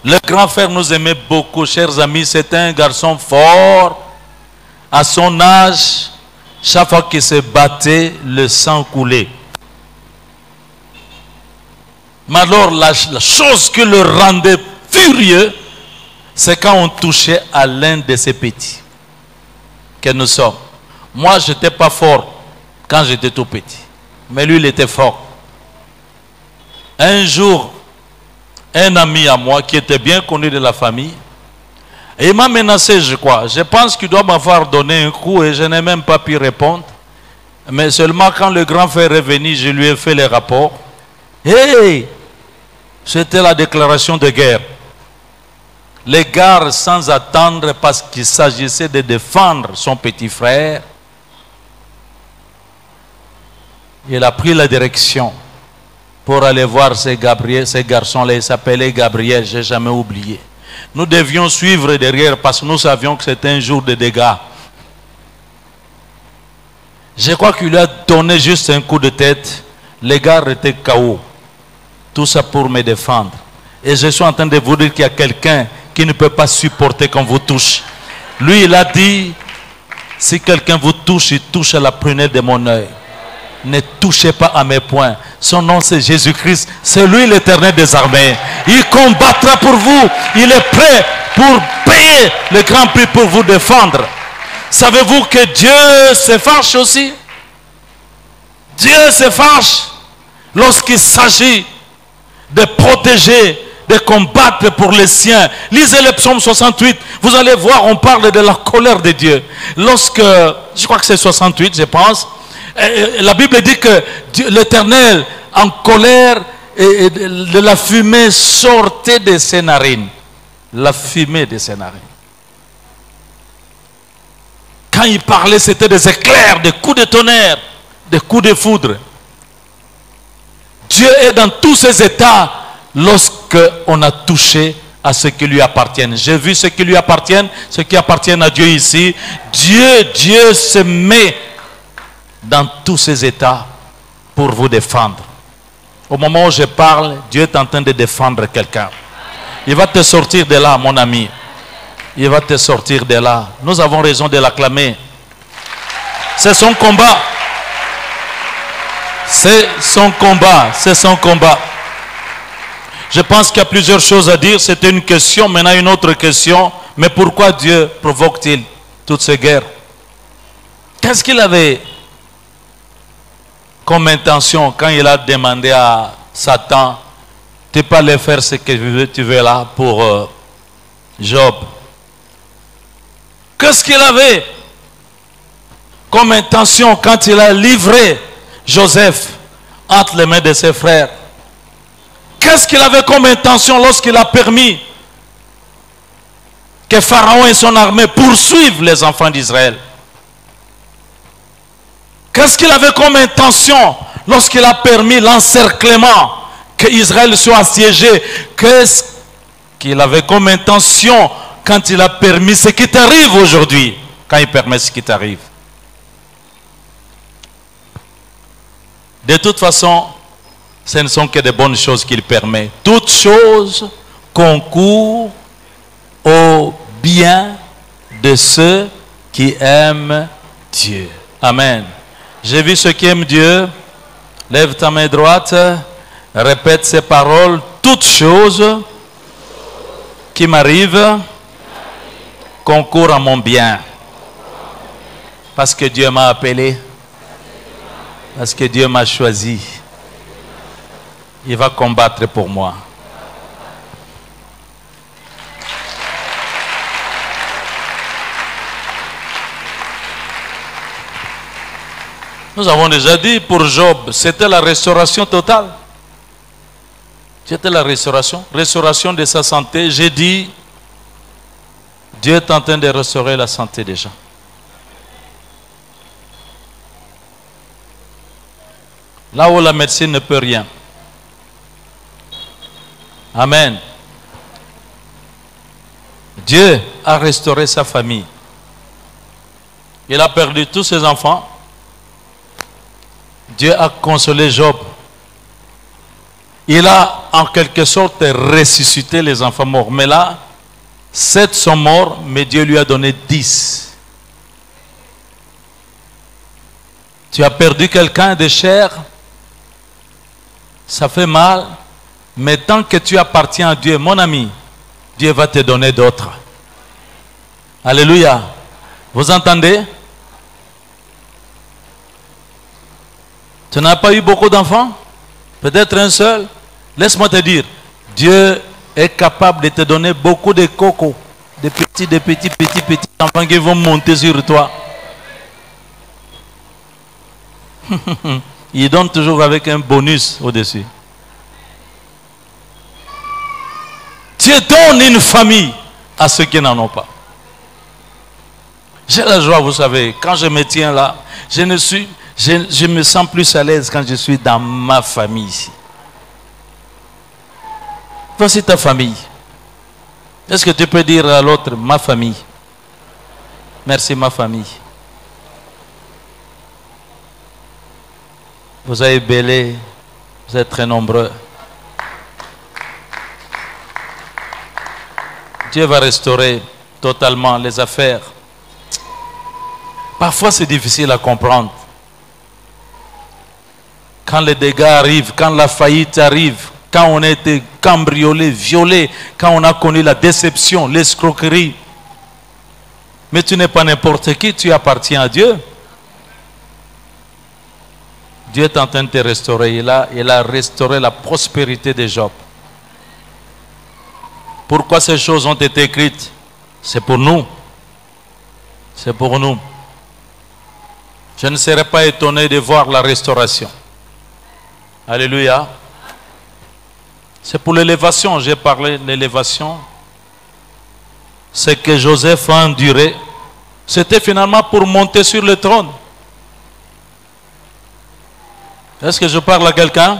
Le grand frère nous aimait beaucoup, chers amis. C'était un garçon fort. À son âge, chaque fois qu'il se battait, le sang coulait. Mais alors, la chose qui le rendait furieux, c'est quand on touchait à l'un de ces petits que nous sommes. Moi, je n'étais pas fort quand j'étais tout petit. Mais lui, il était fort. Un jour, un ami à moi qui était bien connu de la famille, il m'a menacé, je crois. Je pense qu'il doit m'avoir donné un coup et je n'ai même pas pu répondre. Mais seulement quand le grand frère est venu, je lui ai fait les rapports. Hey! C'était la déclaration de guerre. Les gars, sans attendre, parce qu'il s'agissait de défendre son petit frère, il a pris la direction pour aller voir ces garçons-là. Ils s'appelaient Gabriel, je n'ai jamais oublié. Nous devions suivre derrière parce que nous savions que c'était un jour de dégâts. Je crois qu'il lui a donné juste un coup de tête. Les gars étaient KO. Tout ça pour me défendre. Et je suis en train de vous dire qu'il y a quelqu'un qui ne peut pas supporter qu'on vous touche. Lui, il a dit, si quelqu'un vous touche, il touche à la prunelle de mon œil. Ne touchez pas à mes poings. Son nom c'est Jésus-Christ. C'est lui l'Éternel des armées. Il combattra pour vous. Il est prêt pour payer le grand prix pour vous défendre. Savez-vous que Dieu se fâche aussi? Dieu se fâche lorsqu'il s'agit de protéger, de combattre pour les siens. Lisez le psaume 68. Vous allez voir, on parle de la colère de Dieu. Lorsque, je crois que c'est 68, je pense. La Bible dit que l'Éternel, en colère, et de la fumée sortait de ses narines. La fumée de ses narines. Quand il parlait, c'était des éclairs, des coups de tonnerre, des coups de foudre. Dieu est dans tous ses états lorsqu'on a touché à ce qui lui appartient. J'ai vu ce qui lui appartient, ce qui appartient à Dieu ici. Dieu se met dans tous ses états pour vous défendre. Au moment où je parle, Dieu est en train de défendre quelqu'un. Il va te sortir de là, mon ami. Il va te sortir de là. Nous avons raison de l'acclamer. C'est son combat. C'est son combat. C'est son combat. Je pense qu'il y a plusieurs choses à dire. C'était une question, maintenant une autre question. Mais pourquoi Dieu provoque-t-il toutes ces guerres? Qu'est-ce qu'il avait comme intention quand il a demandé à Satan de ne pas aller faire ce que tu veux là pour Job? Qu'est-ce qu'il avait comme intention quand il a livré Joseph entre les mains de ses frères? Qu'est-ce qu'il avait comme intention lorsqu'il a permis que Pharaon et son armée poursuivent les enfants d'Israël? Qu'est-ce qu'il avait comme intention lorsqu'il a permis l'encerclement, que Israël soit assiégé? Qu'est-ce qu'il avait comme intention quand il a permis ce qui t'arrive aujourd'hui? Quand il permet ce qui t'arrive. De toute façon, ce ne sont que de bonnes choses qu'il permet. Toutes choses concourent au bien de ceux qui aiment Dieu. Amen. J'ai vu ceux qui aiment Dieu. Lève ta main droite. Répète ces paroles. Toutes choses qui m'arrivent concourent à mon bien. Parce que Dieu m'a appelé. Parce que Dieu m'a choisi. Il va combattre pour moi. Nous avons déjà dit pour Job, c'était la restauration totale. C'était la restauration de sa santé. J'ai dit, Dieu est en train de restaurer la santé des gens. Là où la médecine ne peut rien. Amen. Dieu a restauré sa famille. Il a perdu tous ses enfants. Dieu a consolé Job. Il a en quelque sorte ressuscité les enfants morts. Mais là, 7 sont morts, mais Dieu lui a donné 10. Tu as perdu quelqu'un de cher. Ça fait mal. Mais tant que tu appartiens à Dieu, mon ami, Dieu va te donner d'autres. Alléluia. Vous entendez? Tu n'as pas eu beaucoup d'enfants? Peut-être un seul? Laisse-moi te dire, Dieu est capable de te donner beaucoup de cocos, de petits enfants qui vont monter sur toi. Il donne toujours avec un bonus au-dessus. Dieu donne une famille à ceux qui n'en ont pas. J'ai la joie, vous savez, quand je me tiens là, je me sens plus à l'aise quand je suis dans ma famille ici. Voici ta famille. Est-ce que tu peux dire à l'autre, ma famille? Merci, ma famille. Vous avez belé, vous êtes très nombreux. Dieu va restaurer totalement les affaires. Parfois c'est difficile à comprendre. Quand les dégâts arrivent, quand la faillite arrive, quand on a été cambriolé, violé, quand on a connu la déception, l'escroquerie. Mais tu n'es pas n'importe qui, tu appartiens à Dieu. Dieu est en train de te restaurer. Il a restauré la prospérité de Job. Pourquoi ces choses ont été écrites? C'est pour nous. C'est pour nous. Je ne serais pas étonné de voir la restauration. Alléluia. C'est pour l'élévation. J'ai parlé de l'élévation. Ce que Joseph a enduré, c'était finalement pour monter sur le trône. Est-ce que je parle à quelqu'un?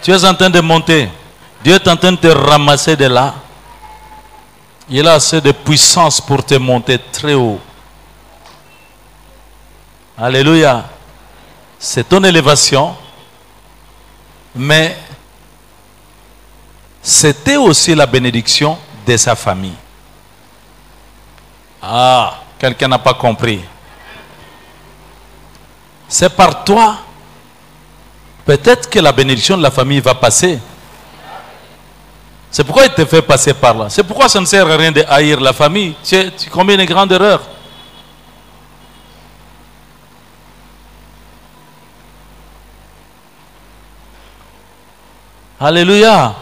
Tu es en train de monter. Dieu est en train de te ramasser de là. Il a assez de puissance pour te monter très haut. Alléluia. C'est ton élévation. Mais c'était aussi la bénédiction de sa famille. Ah, quelqu'un n'a pas compris. C'est par toi. Peut-être que la bénédiction de la famille va passer. C'est pourquoi il te fait passer par là. C'est pourquoi ça ne sert à rien de haïr la famille. Tu commets une grande erreur. Alléluia.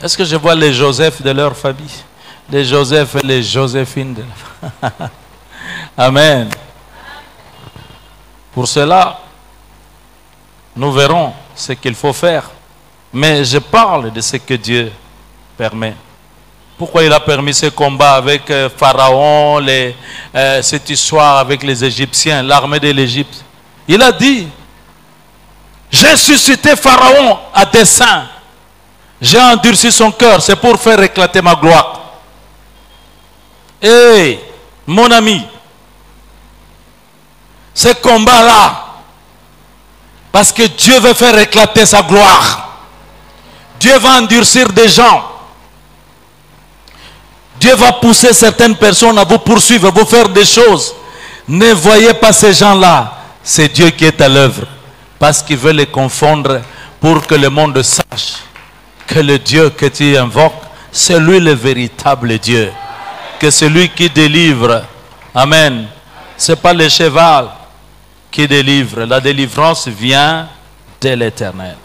Est-ce que je vois les Joseph de leur famille? Les Joseph et les Joséphine de la famille. Amen. Pour cela, nous verrons ce qu'il faut faire. Mais je parle de ce que Dieu permet. Pourquoi il a permis ce combat avec Pharaon, cette histoire avec les Égyptiens, l'armée de l'Égypte? Il a dit, j'ai suscité Pharaon à dessein. J'ai endurci son cœur, c'est pour faire éclater ma gloire. Hey, mon ami, ce combat-là, parce que Dieu veut faire éclater sa gloire. Dieu va endurcir des gens. Dieu va pousser certaines personnes à vous poursuivre, à vous faire des choses. Ne voyez pas ces gens-là. C'est Dieu qui est à l'œuvre. Parce qu'il veut les confondre pour que le monde sache que le Dieu que tu invoques, c'est lui le véritable Dieu. Que c'est lui qui délivre. Amen. Ce n'est pas le cheval qui délivre. La délivrance vient de l'Éternel.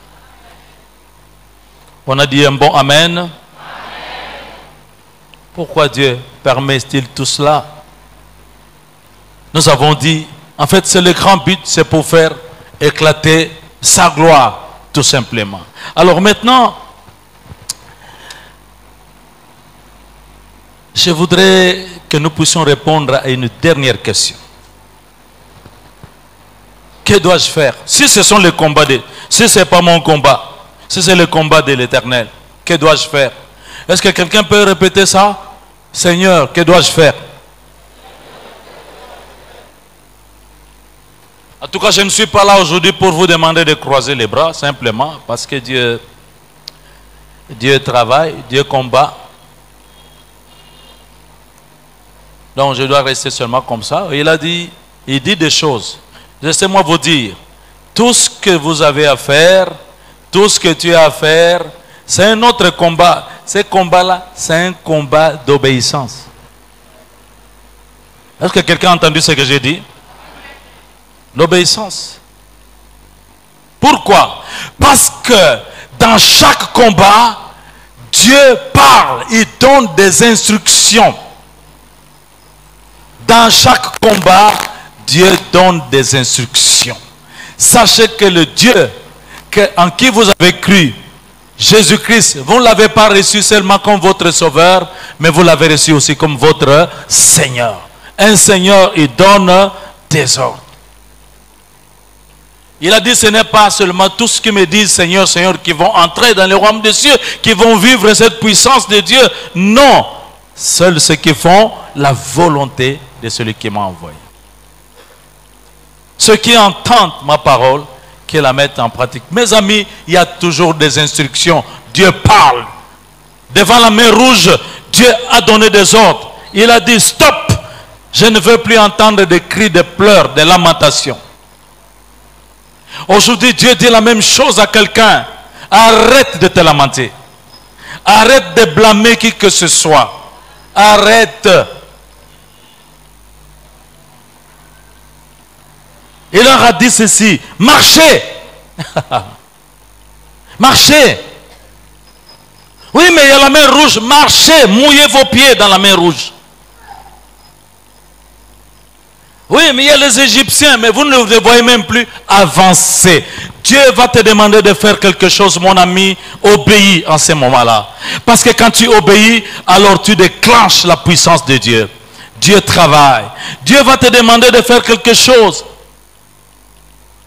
On a dit un bon Amen. Amen. Pourquoi Dieu permet-il tout cela? Nous avons dit, en fait, c'est le grand but, c'est pour faire éclater sa gloire, tout simplement. Alors maintenant, je voudrais que nous puissions répondre à une dernière question. Que dois-je faire? Si ce sont les combats si ce n'est pas mon combat, si c'est le combat de l'Éternel, que dois-je faire? Est-ce que quelqu'un peut répéter ça? Seigneur, que dois-je faire? En tout cas, je ne suis pas là aujourd'hui pour vous demander de croiser les bras, simplement parce que Dieu travaille, Dieu combat. Donc je dois rester seulement comme ça. Il dit des choses. Laissez-moi vous dire, tout ce que vous avez à faire, Tout ce que tu as à faire, c'est un autre combat. Ce combat-là, c'est un combat d'obéissance. Est-ce que quelqu'un a entendu ce que j'ai dit? L'obéissance. Pourquoi? Parce que dans chaque combat, Dieu parle, il donne des instructions. Dans chaque combat, Dieu donne des instructions. Sachez que le Dieu en qui vous avez cru, Jésus-Christ, vous ne l'avez pas reçu seulement comme votre sauveur, mais vous l'avez reçu aussi comme votre Seigneur. Un Seigneur, il donne des ordres. Il a dit, ce n'est pas seulement tous ceux qui me disent Seigneur, Seigneur, qui vont entrer dans le royaume des cieux, qui vont vivre cette puissance de Dieu. Non, seuls ceux qui font la volonté de celui qui m'a envoyé. Ceux qui entendent ma parole, qui la mettent en pratique. Mes amis, il y a toujours des instructions. Dieu parle. Devant la mer rouge, Dieu a donné des ordres. Il a dit, stop, je ne veux plus entendre des cris, des pleurs, des lamentations. Aujourd'hui, Dieu dit la même chose à quelqu'un. Arrête de te lamenter. Arrête de blâmer qui que ce soit. Arrête. Il leur a dit ceci. Marchez. Marchez. Oui, mais il y a la mer rouge. Marchez. Mouillez vos pieds dans la mer rouge. Oui, mais il y a les Égyptiens, mais vous ne les voyez même plus avancer. Dieu va te demander de faire quelque chose, mon ami. Obéis en ce moment-là. Parce que quand tu obéis, alors tu déclenches la puissance de Dieu. Dieu travaille. Dieu va te demander de faire quelque chose.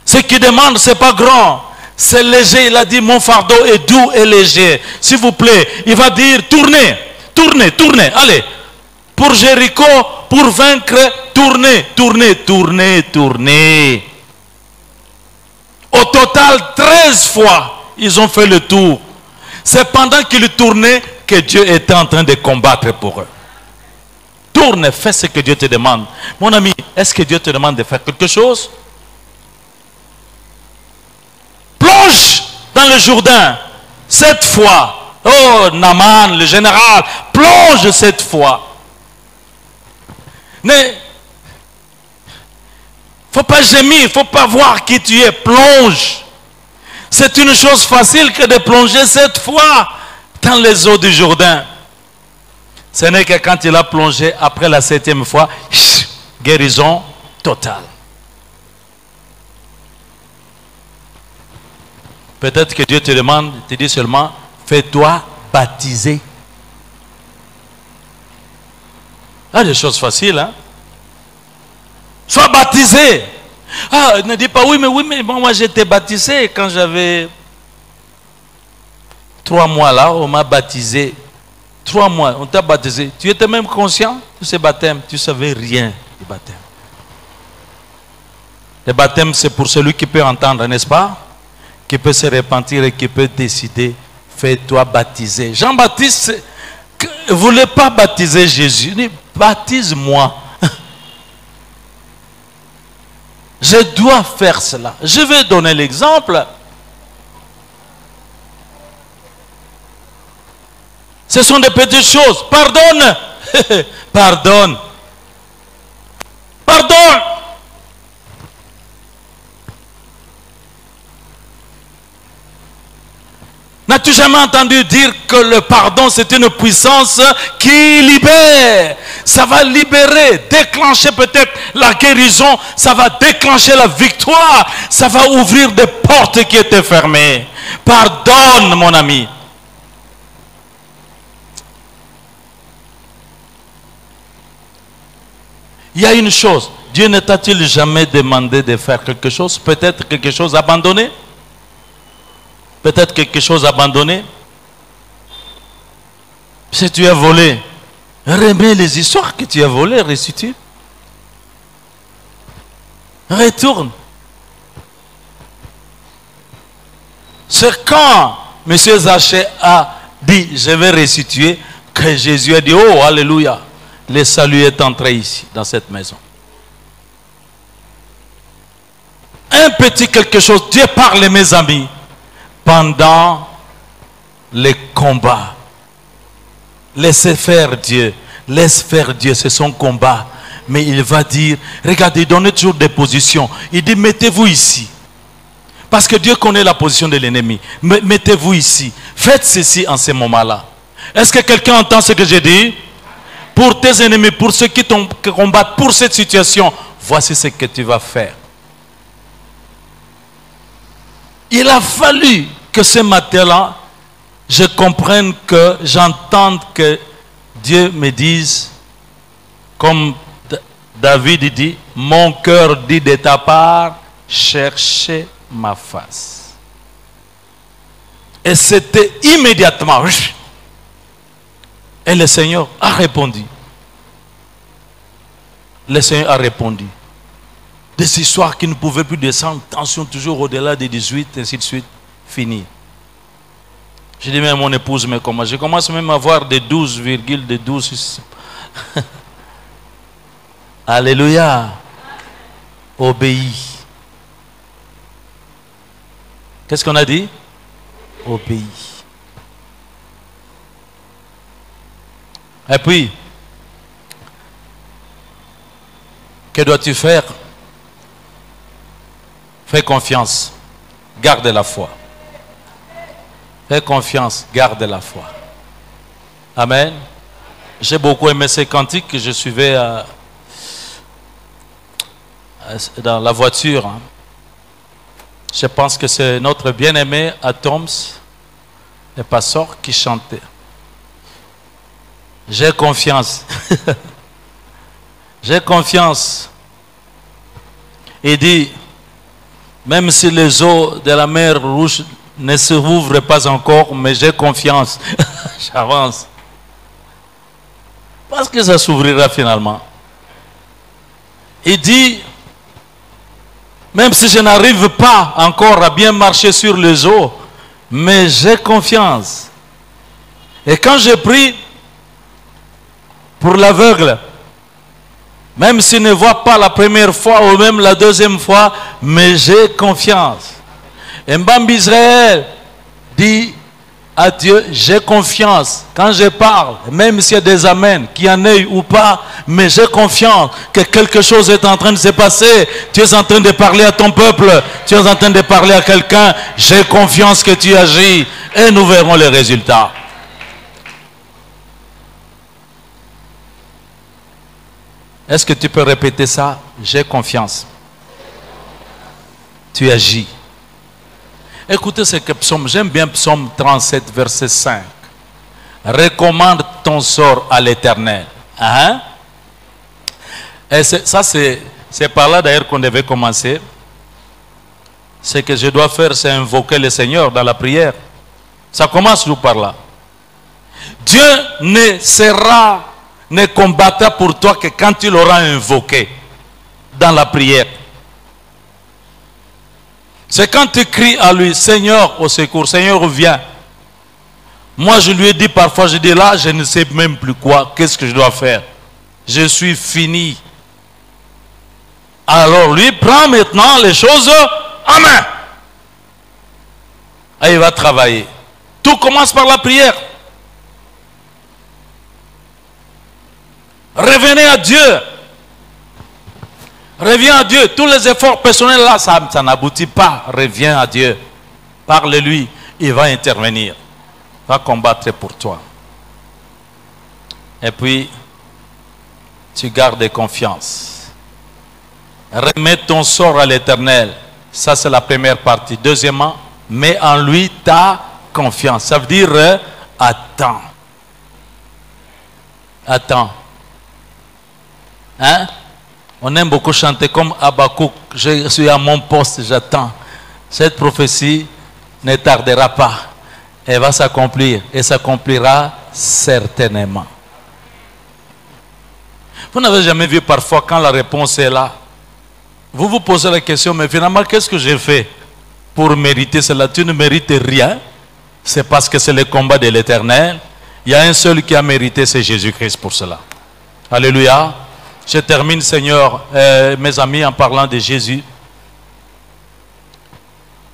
Ce qu'il demande, ce n'est pas grand. C'est léger. Il a dit, mon fardeau est doux et léger. S'il vous plaît, il va dire, tournez, tournez, tournez. Allez, pour Jéricho, pour vaincre, tournez, tournez, tournez, tournez. Au total, 13 fois, ils ont fait le tour. C'est pendant qu'ils tournaient que Dieu était en train de combattre pour eux. Tourne, fais ce que Dieu te demande. Mon ami, est-ce que Dieu te demande de faire quelque chose? Plonge dans le Jourdain. 7 fois. Oh, Naaman, le général, plonge 7 fois. Mais faut pas gémir, il ne faut pas voir qui tu es. Plonge. C'est une chose facile que de plonger 7 fois dans les eaux du Jourdain. Ce n'est que quand il a plongé après la 7e fois, guérison totale. Peut-être que Dieu te demande, te dit seulement, fais-toi baptiser. Ah, des choses faciles, hein? Sois baptisé. Ah, ne dis pas, oui, mais bon, moi j'étais baptisé quand j'avais 3 mois là, on m'a baptisé. 3 mois, on t'a baptisé. Tu étais même conscient de ce baptême, tu ne savais rien du baptême. Le baptême, c'est pour celui qui peut entendre, n'est-ce pas? Qui peut se repentir et qui peut décider, fais-toi baptiser. Jean-Baptiste ne voulait pas baptiser Jésus. Il dit, baptise-moi. Je dois faire cela. Je vais donner l'exemple. Ce sont des petites choses. Pardonne. Pardonne. Pardonne. N'as-tu jamais entendu dire que le pardon c'est une puissance qui libère? Ça va libérer, déclencher peut-être la guérison, ça va déclencher la victoire, ça va ouvrir des portes qui étaient fermées. Pardonne, mon ami. Il y a une chose, Dieu ne t'a-t-il jamais demandé de faire quelque chose? Peut-être quelque chose abandonné? Peut-être quelque chose abandonné. Si tu as volé, remets les histoires que tu as volées, restitue. Retourne. C'est quand M. Zachée a dit, je vais restituer, que Jésus a dit, oh, alléluia, le salut est entré ici, dans cette maison. Un petit quelque chose, Dieu parle, mes amis. pendant les combats. Laissez faire Dieu. Laisse faire Dieu, c'est son combat. Mais il va dire, regardez, donnez toujours des positions. Il dit, mettez-vous ici. Parce que Dieu connaît la position de l'ennemi. Mettez-vous ici. Faites ceci en ce moment-là. Est-ce que quelqu'un entend ce que j'ai dit? Pour tes ennemis, pour ceux qui te combattent, pour cette situation, voici ce que tu vas faire. Il a fallu que ce matin-là, je comprenne que j'entende que Dieu me dise, comme David dit, mon cœur dit de ta part, cherchez ma face. Et c'était immédiatement. Et le Seigneur a répondu. Le Seigneur a répondu. Des histoires qui ne pouvaient plus descendre, tension toujours au-delà des 18, ainsi de suite, fini. J'ai dit même à mon épouse, mais comment? Je commence même à voir des 12, des 12. Alléluia. Obéis. Qu'est-ce qu'on a dit? Obéis. Et puis, que dois-tu faire? Fais confiance. Garde la foi. Fais confiance. Garde la foi. Amen. J'ai beaucoup aimé ces cantiques que je suivais dans la voiture. Je pense que c'est notre bien-aimé Atoms, le pasteur, qui chantait. J'ai confiance. J'ai confiance. Il dit, même si les eaux de la mer Rouge ne se rouvrent pas encore, mais j'ai confiance. J'avance. Parce que ça s'ouvrira finalement. Il dit, même si je n'arrive pas encore à bien marcher sur les eaux, mais j'ai confiance. Et quand je prie pour l'aveugle, même s'il ne voit pas la première fois ou même la deuxième fois, mais j'ai confiance. Et Mbambi Israël dit à Dieu, j'ai confiance. Quand je parle, même s'il y a des amens, qu'il y en ait ou pas, mais j'ai confiance que quelque chose est en train de se passer. Tu es en train de parler à ton peuple, tu es en train de parler à quelqu'un. J'ai confiance que tu agis et nous verrons les résultats. Est-ce que tu peux répéter ça? J'ai confiance. Tu agis. Écoutez ce que Psaume, j'aime bien Psaume 37, verset 5. Recommande ton sort à l'Éternel. Hein? Et ça, c'est par là d'ailleurs qu'on devait commencer. Ce que je dois faire, c'est invoquer le Seigneur dans la prière. Ça commence toujours par là. Dieu ne combattra pour toi que quand tu l'auras invoqué dans la prière. C'est quand tu cries à lui, Seigneur, au secours, Seigneur, viens. Moi, je lui ai dit parfois, je dis là, je ne sais même plus quoi, qu'est-ce que je dois faire. Je suis fini. Alors lui prend maintenant les choses en main. Et il va travailler. Tout commence par la prière. Revenez à Dieu. Reviens à Dieu. Tous les efforts personnels là, ça n'aboutit pas. Reviens à Dieu. Parle-lui. Il va intervenir. Il va combattre pour toi. Et puis, tu gardes confiance. Remets ton sort à l'Éternel. Ça, c'est la première partie. Deuxièmement, mets en lui ta confiance. Ça veut dire, attends. Attends. Hein? On aime beaucoup chanter comme Habakkuk. Je suis à mon poste, j'attends. Cette prophétie ne tardera pas. Elle va s'accomplir. Et s'accomplira certainement. Vous n'avez jamais vu parfois quand la réponse est là. Vous vous posez la question, mais finalement, qu'est-ce que j'ai fait pour mériter cela? Tu ne mérites rien. C'est parce que c'est le combat de l'Éternel. Il y a un seul qui a mérité, c'est Jésus-Christ pour cela. Alléluia. Je termine, Seigneur, mes amis, en parlant de Jésus.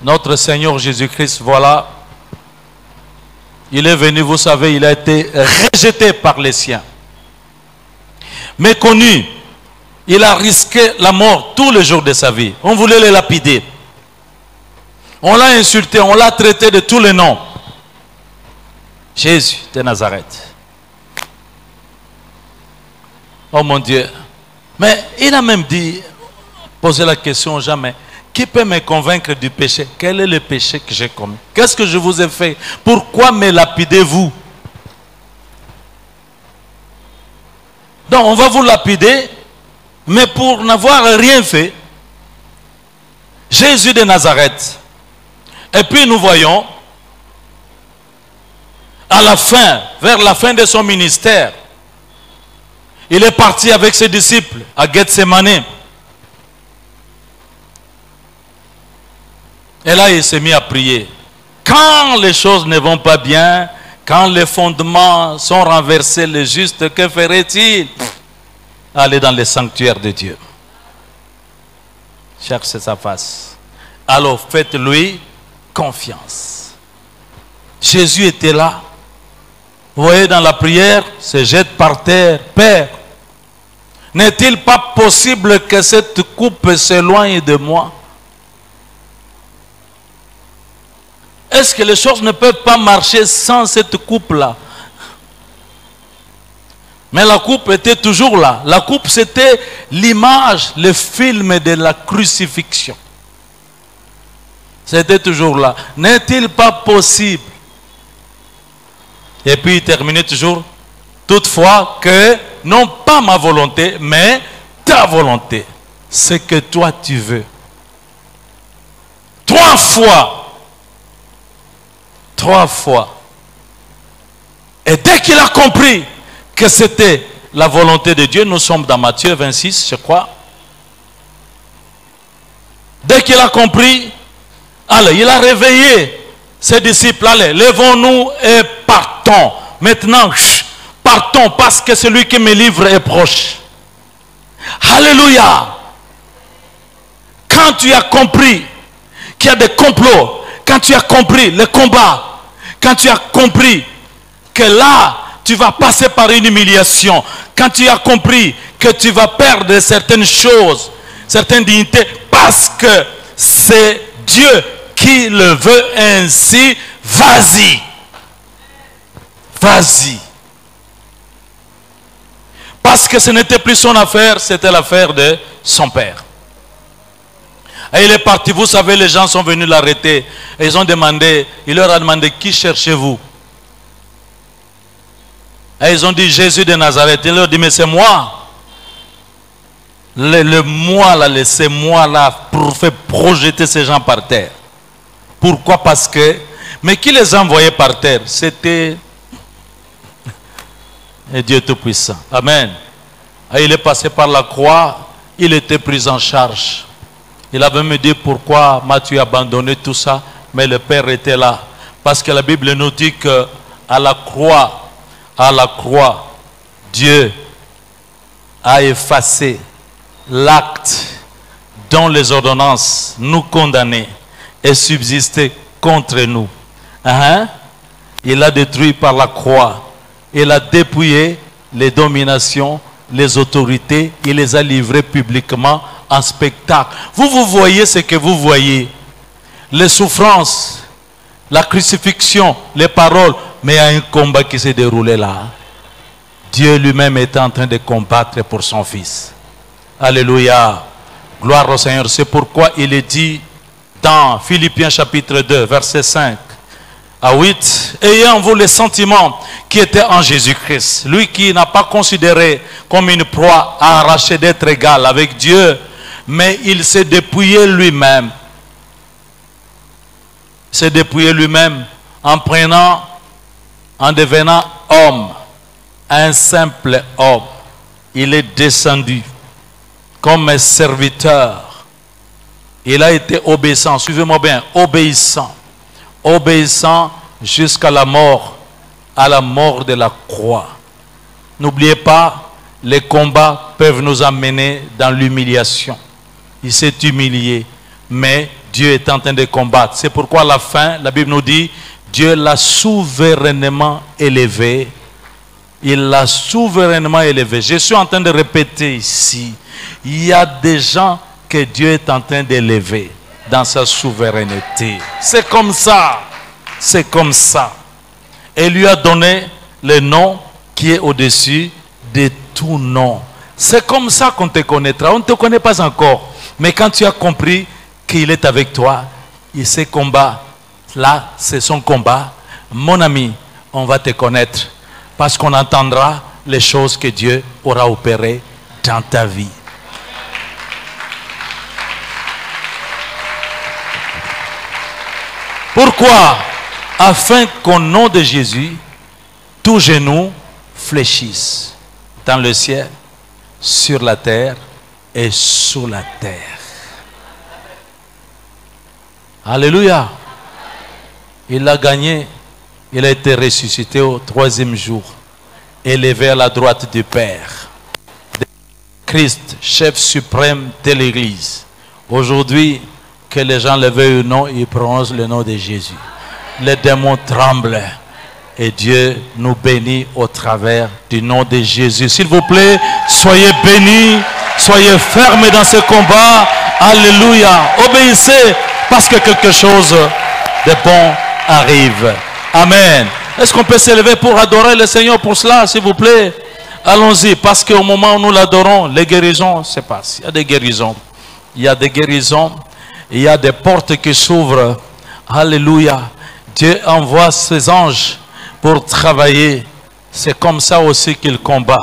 Notre Seigneur Jésus-Christ, voilà, il est venu, vous savez, il a été rejeté par les siens. Méconnu, il a risqué la mort tous les jours de sa vie. On voulait le lapider. On l'a insulté, on l'a traité de tous les noms. Jésus de Nazareth. Oh mon Dieu. Mais il a même dit, posé la question jamais, qui peut me convaincre du péché? Quel est le péché que j'ai commis? Qu'est-ce que je vous ai fait? Pourquoi me lapidez-vous? Donc on va vous lapider, mais pour n'avoir rien fait. Jésus de Nazareth. Et puis nous voyons, à la fin, vers la fin de son ministère, il est parti avec ses disciples à Gethsemane. Et là, il s'est mis à prier. Quand les choses ne vont pas bien, quand les fondements sont renversés, le juste, que ferait-il? Aller dans le sanctuaire de Dieu. Cherchez sa face. Alors faites-lui confiance. Jésus était là. Vous voyez, dans la prière, se jette par terre. Père, n'est-il pas possible que cette coupe s'éloigne de moi? Est-ce que les choses ne peuvent pas marcher sans cette coupe-là? Mais la coupe était toujours là. La coupe, c'était l'image, le film de la crucifixion. C'était toujours là. N'est-il pas possible? Et puis il terminait toujours. Toutefois que, non pas ma volonté, mais ta volonté. Ce que toi tu veux. 3 fois. 3 fois. Et dès qu'il a compris que c'était la volonté de Dieu, nous sommes dans Matthieu 26, je crois. Dès qu'il a compris, allez, il a réveillé ses disciples. Allez, levons-nous et partons. Maintenant, partons parce que celui qui me livre est proche. Alléluia. Quand tu as compris qu'il y a des complots, quand tu as compris le combat, quand tu as compris que là, tu vas passer par une humiliation, quand tu as compris que tu vas perdre certaines choses, certaines dignités, parce que c'est Dieu qui le veut ainsi, vas-y. Vas-y. Parce que ce n'était plus son affaire, c'était l'affaire de son père. Et il est parti, vous savez, les gens sont venus l'arrêter. Et ils ont demandé, il leur a demandé, qui cherchez-vous? Et ils ont dit, Jésus de Nazareth. Il leur dit, mais c'est moi. Le moi là, laissez-moi là, pour faire projeter ces gens par terre. Pourquoi? Parce que, mais qui les a envoyés par terre? C'était Dieu Tout-Puissant. Amen. Et il est passé par la croix, il était pris en charge. Il avait me dit pourquoi m'as-tu abandonné tout ça, mais le Père était là. Parce que la Bible nous dit que à la croix, Dieu a effacé l'acte dont les ordonnances nous condamnaient et subsistaient contre nous. Il a détruit par la croix. Il a dépouillé les dominations, les autorités. Il les a livrées publiquement en spectacle. Vous voyez ce que vous voyez. Les souffrances, la crucifixion, les paroles. Mais il y a un combat qui s'est déroulé là. Dieu lui-même était en train de combattre pour son Fils. Alléluia. Gloire au Seigneur. C'est pourquoi il est dit dans Philippiens chapitre 2, verset 5 à 8, ayant en vous les sentiments qui étaient en Jésus-Christ, lui qui n'a pas considéré comme une proie à arracher d'être égal avec Dieu, mais il s'est dépouillé lui-même. Il s'est dépouillé lui-même en devenant homme, un simple homme. Il est descendu comme un serviteur. Il a été obéissant, suivez-moi bien, obéissant jusqu'à la mort de la croix. N'oubliez pas, les combats peuvent nous amener dans l'humiliation. Il s'est humilié, mais Dieu est en train de combattre. C'est pourquoi à la fin, la Bible nous dit, Dieu l'a souverainement élevé. Il l'a souverainement élevé. Je suis en train de répéter ici, il y a des gens que Dieu est en train d'élever dans sa souveraineté. C'est comme ça. C'est comme ça. Et il lui a donné le nom qui est au-dessus de tout nom. C'est comme ça qu'on te connaîtra. On ne te connaît pas encore. Mais quand tu as compris qu'il est avec toi, il sait combat. Là, c'est son combat. Mon ami, on va te connaître. Parce qu'on entendra les choses que Dieu aura opérées dans ta vie. Pourquoi? Afin qu'au nom de Jésus, tous genoux fléchissent dans le ciel, sur la terre et sous la terre. Alléluia. Il a gagné. Il a été ressuscité au 3e jour, élevé à la droite du Père. Christ, chef suprême de l'Église. Aujourd'hui, que les gens le veuillent ou non, ils prononcent le nom de Jésus. Les démons tremblent. Et Dieu nous bénit au travers du nom de Jésus. S'il vous plaît, soyez bénis, soyez fermes dans ce combat. Alléluia. Obéissez parce que quelque chose de bon arrive. Amen. Est-ce qu'on peut s'élever pour adorer le Seigneur pour cela, s'il vous plaît? Allons-y, parce qu'au moment où nous l'adorons, les guérisons se passent. Il y a des guérisons. Il y a des guérisons. Il y a des portes qui s'ouvrent. Alléluia. Dieu envoie ses anges pour travailler. C'est comme ça aussi qu'il combat.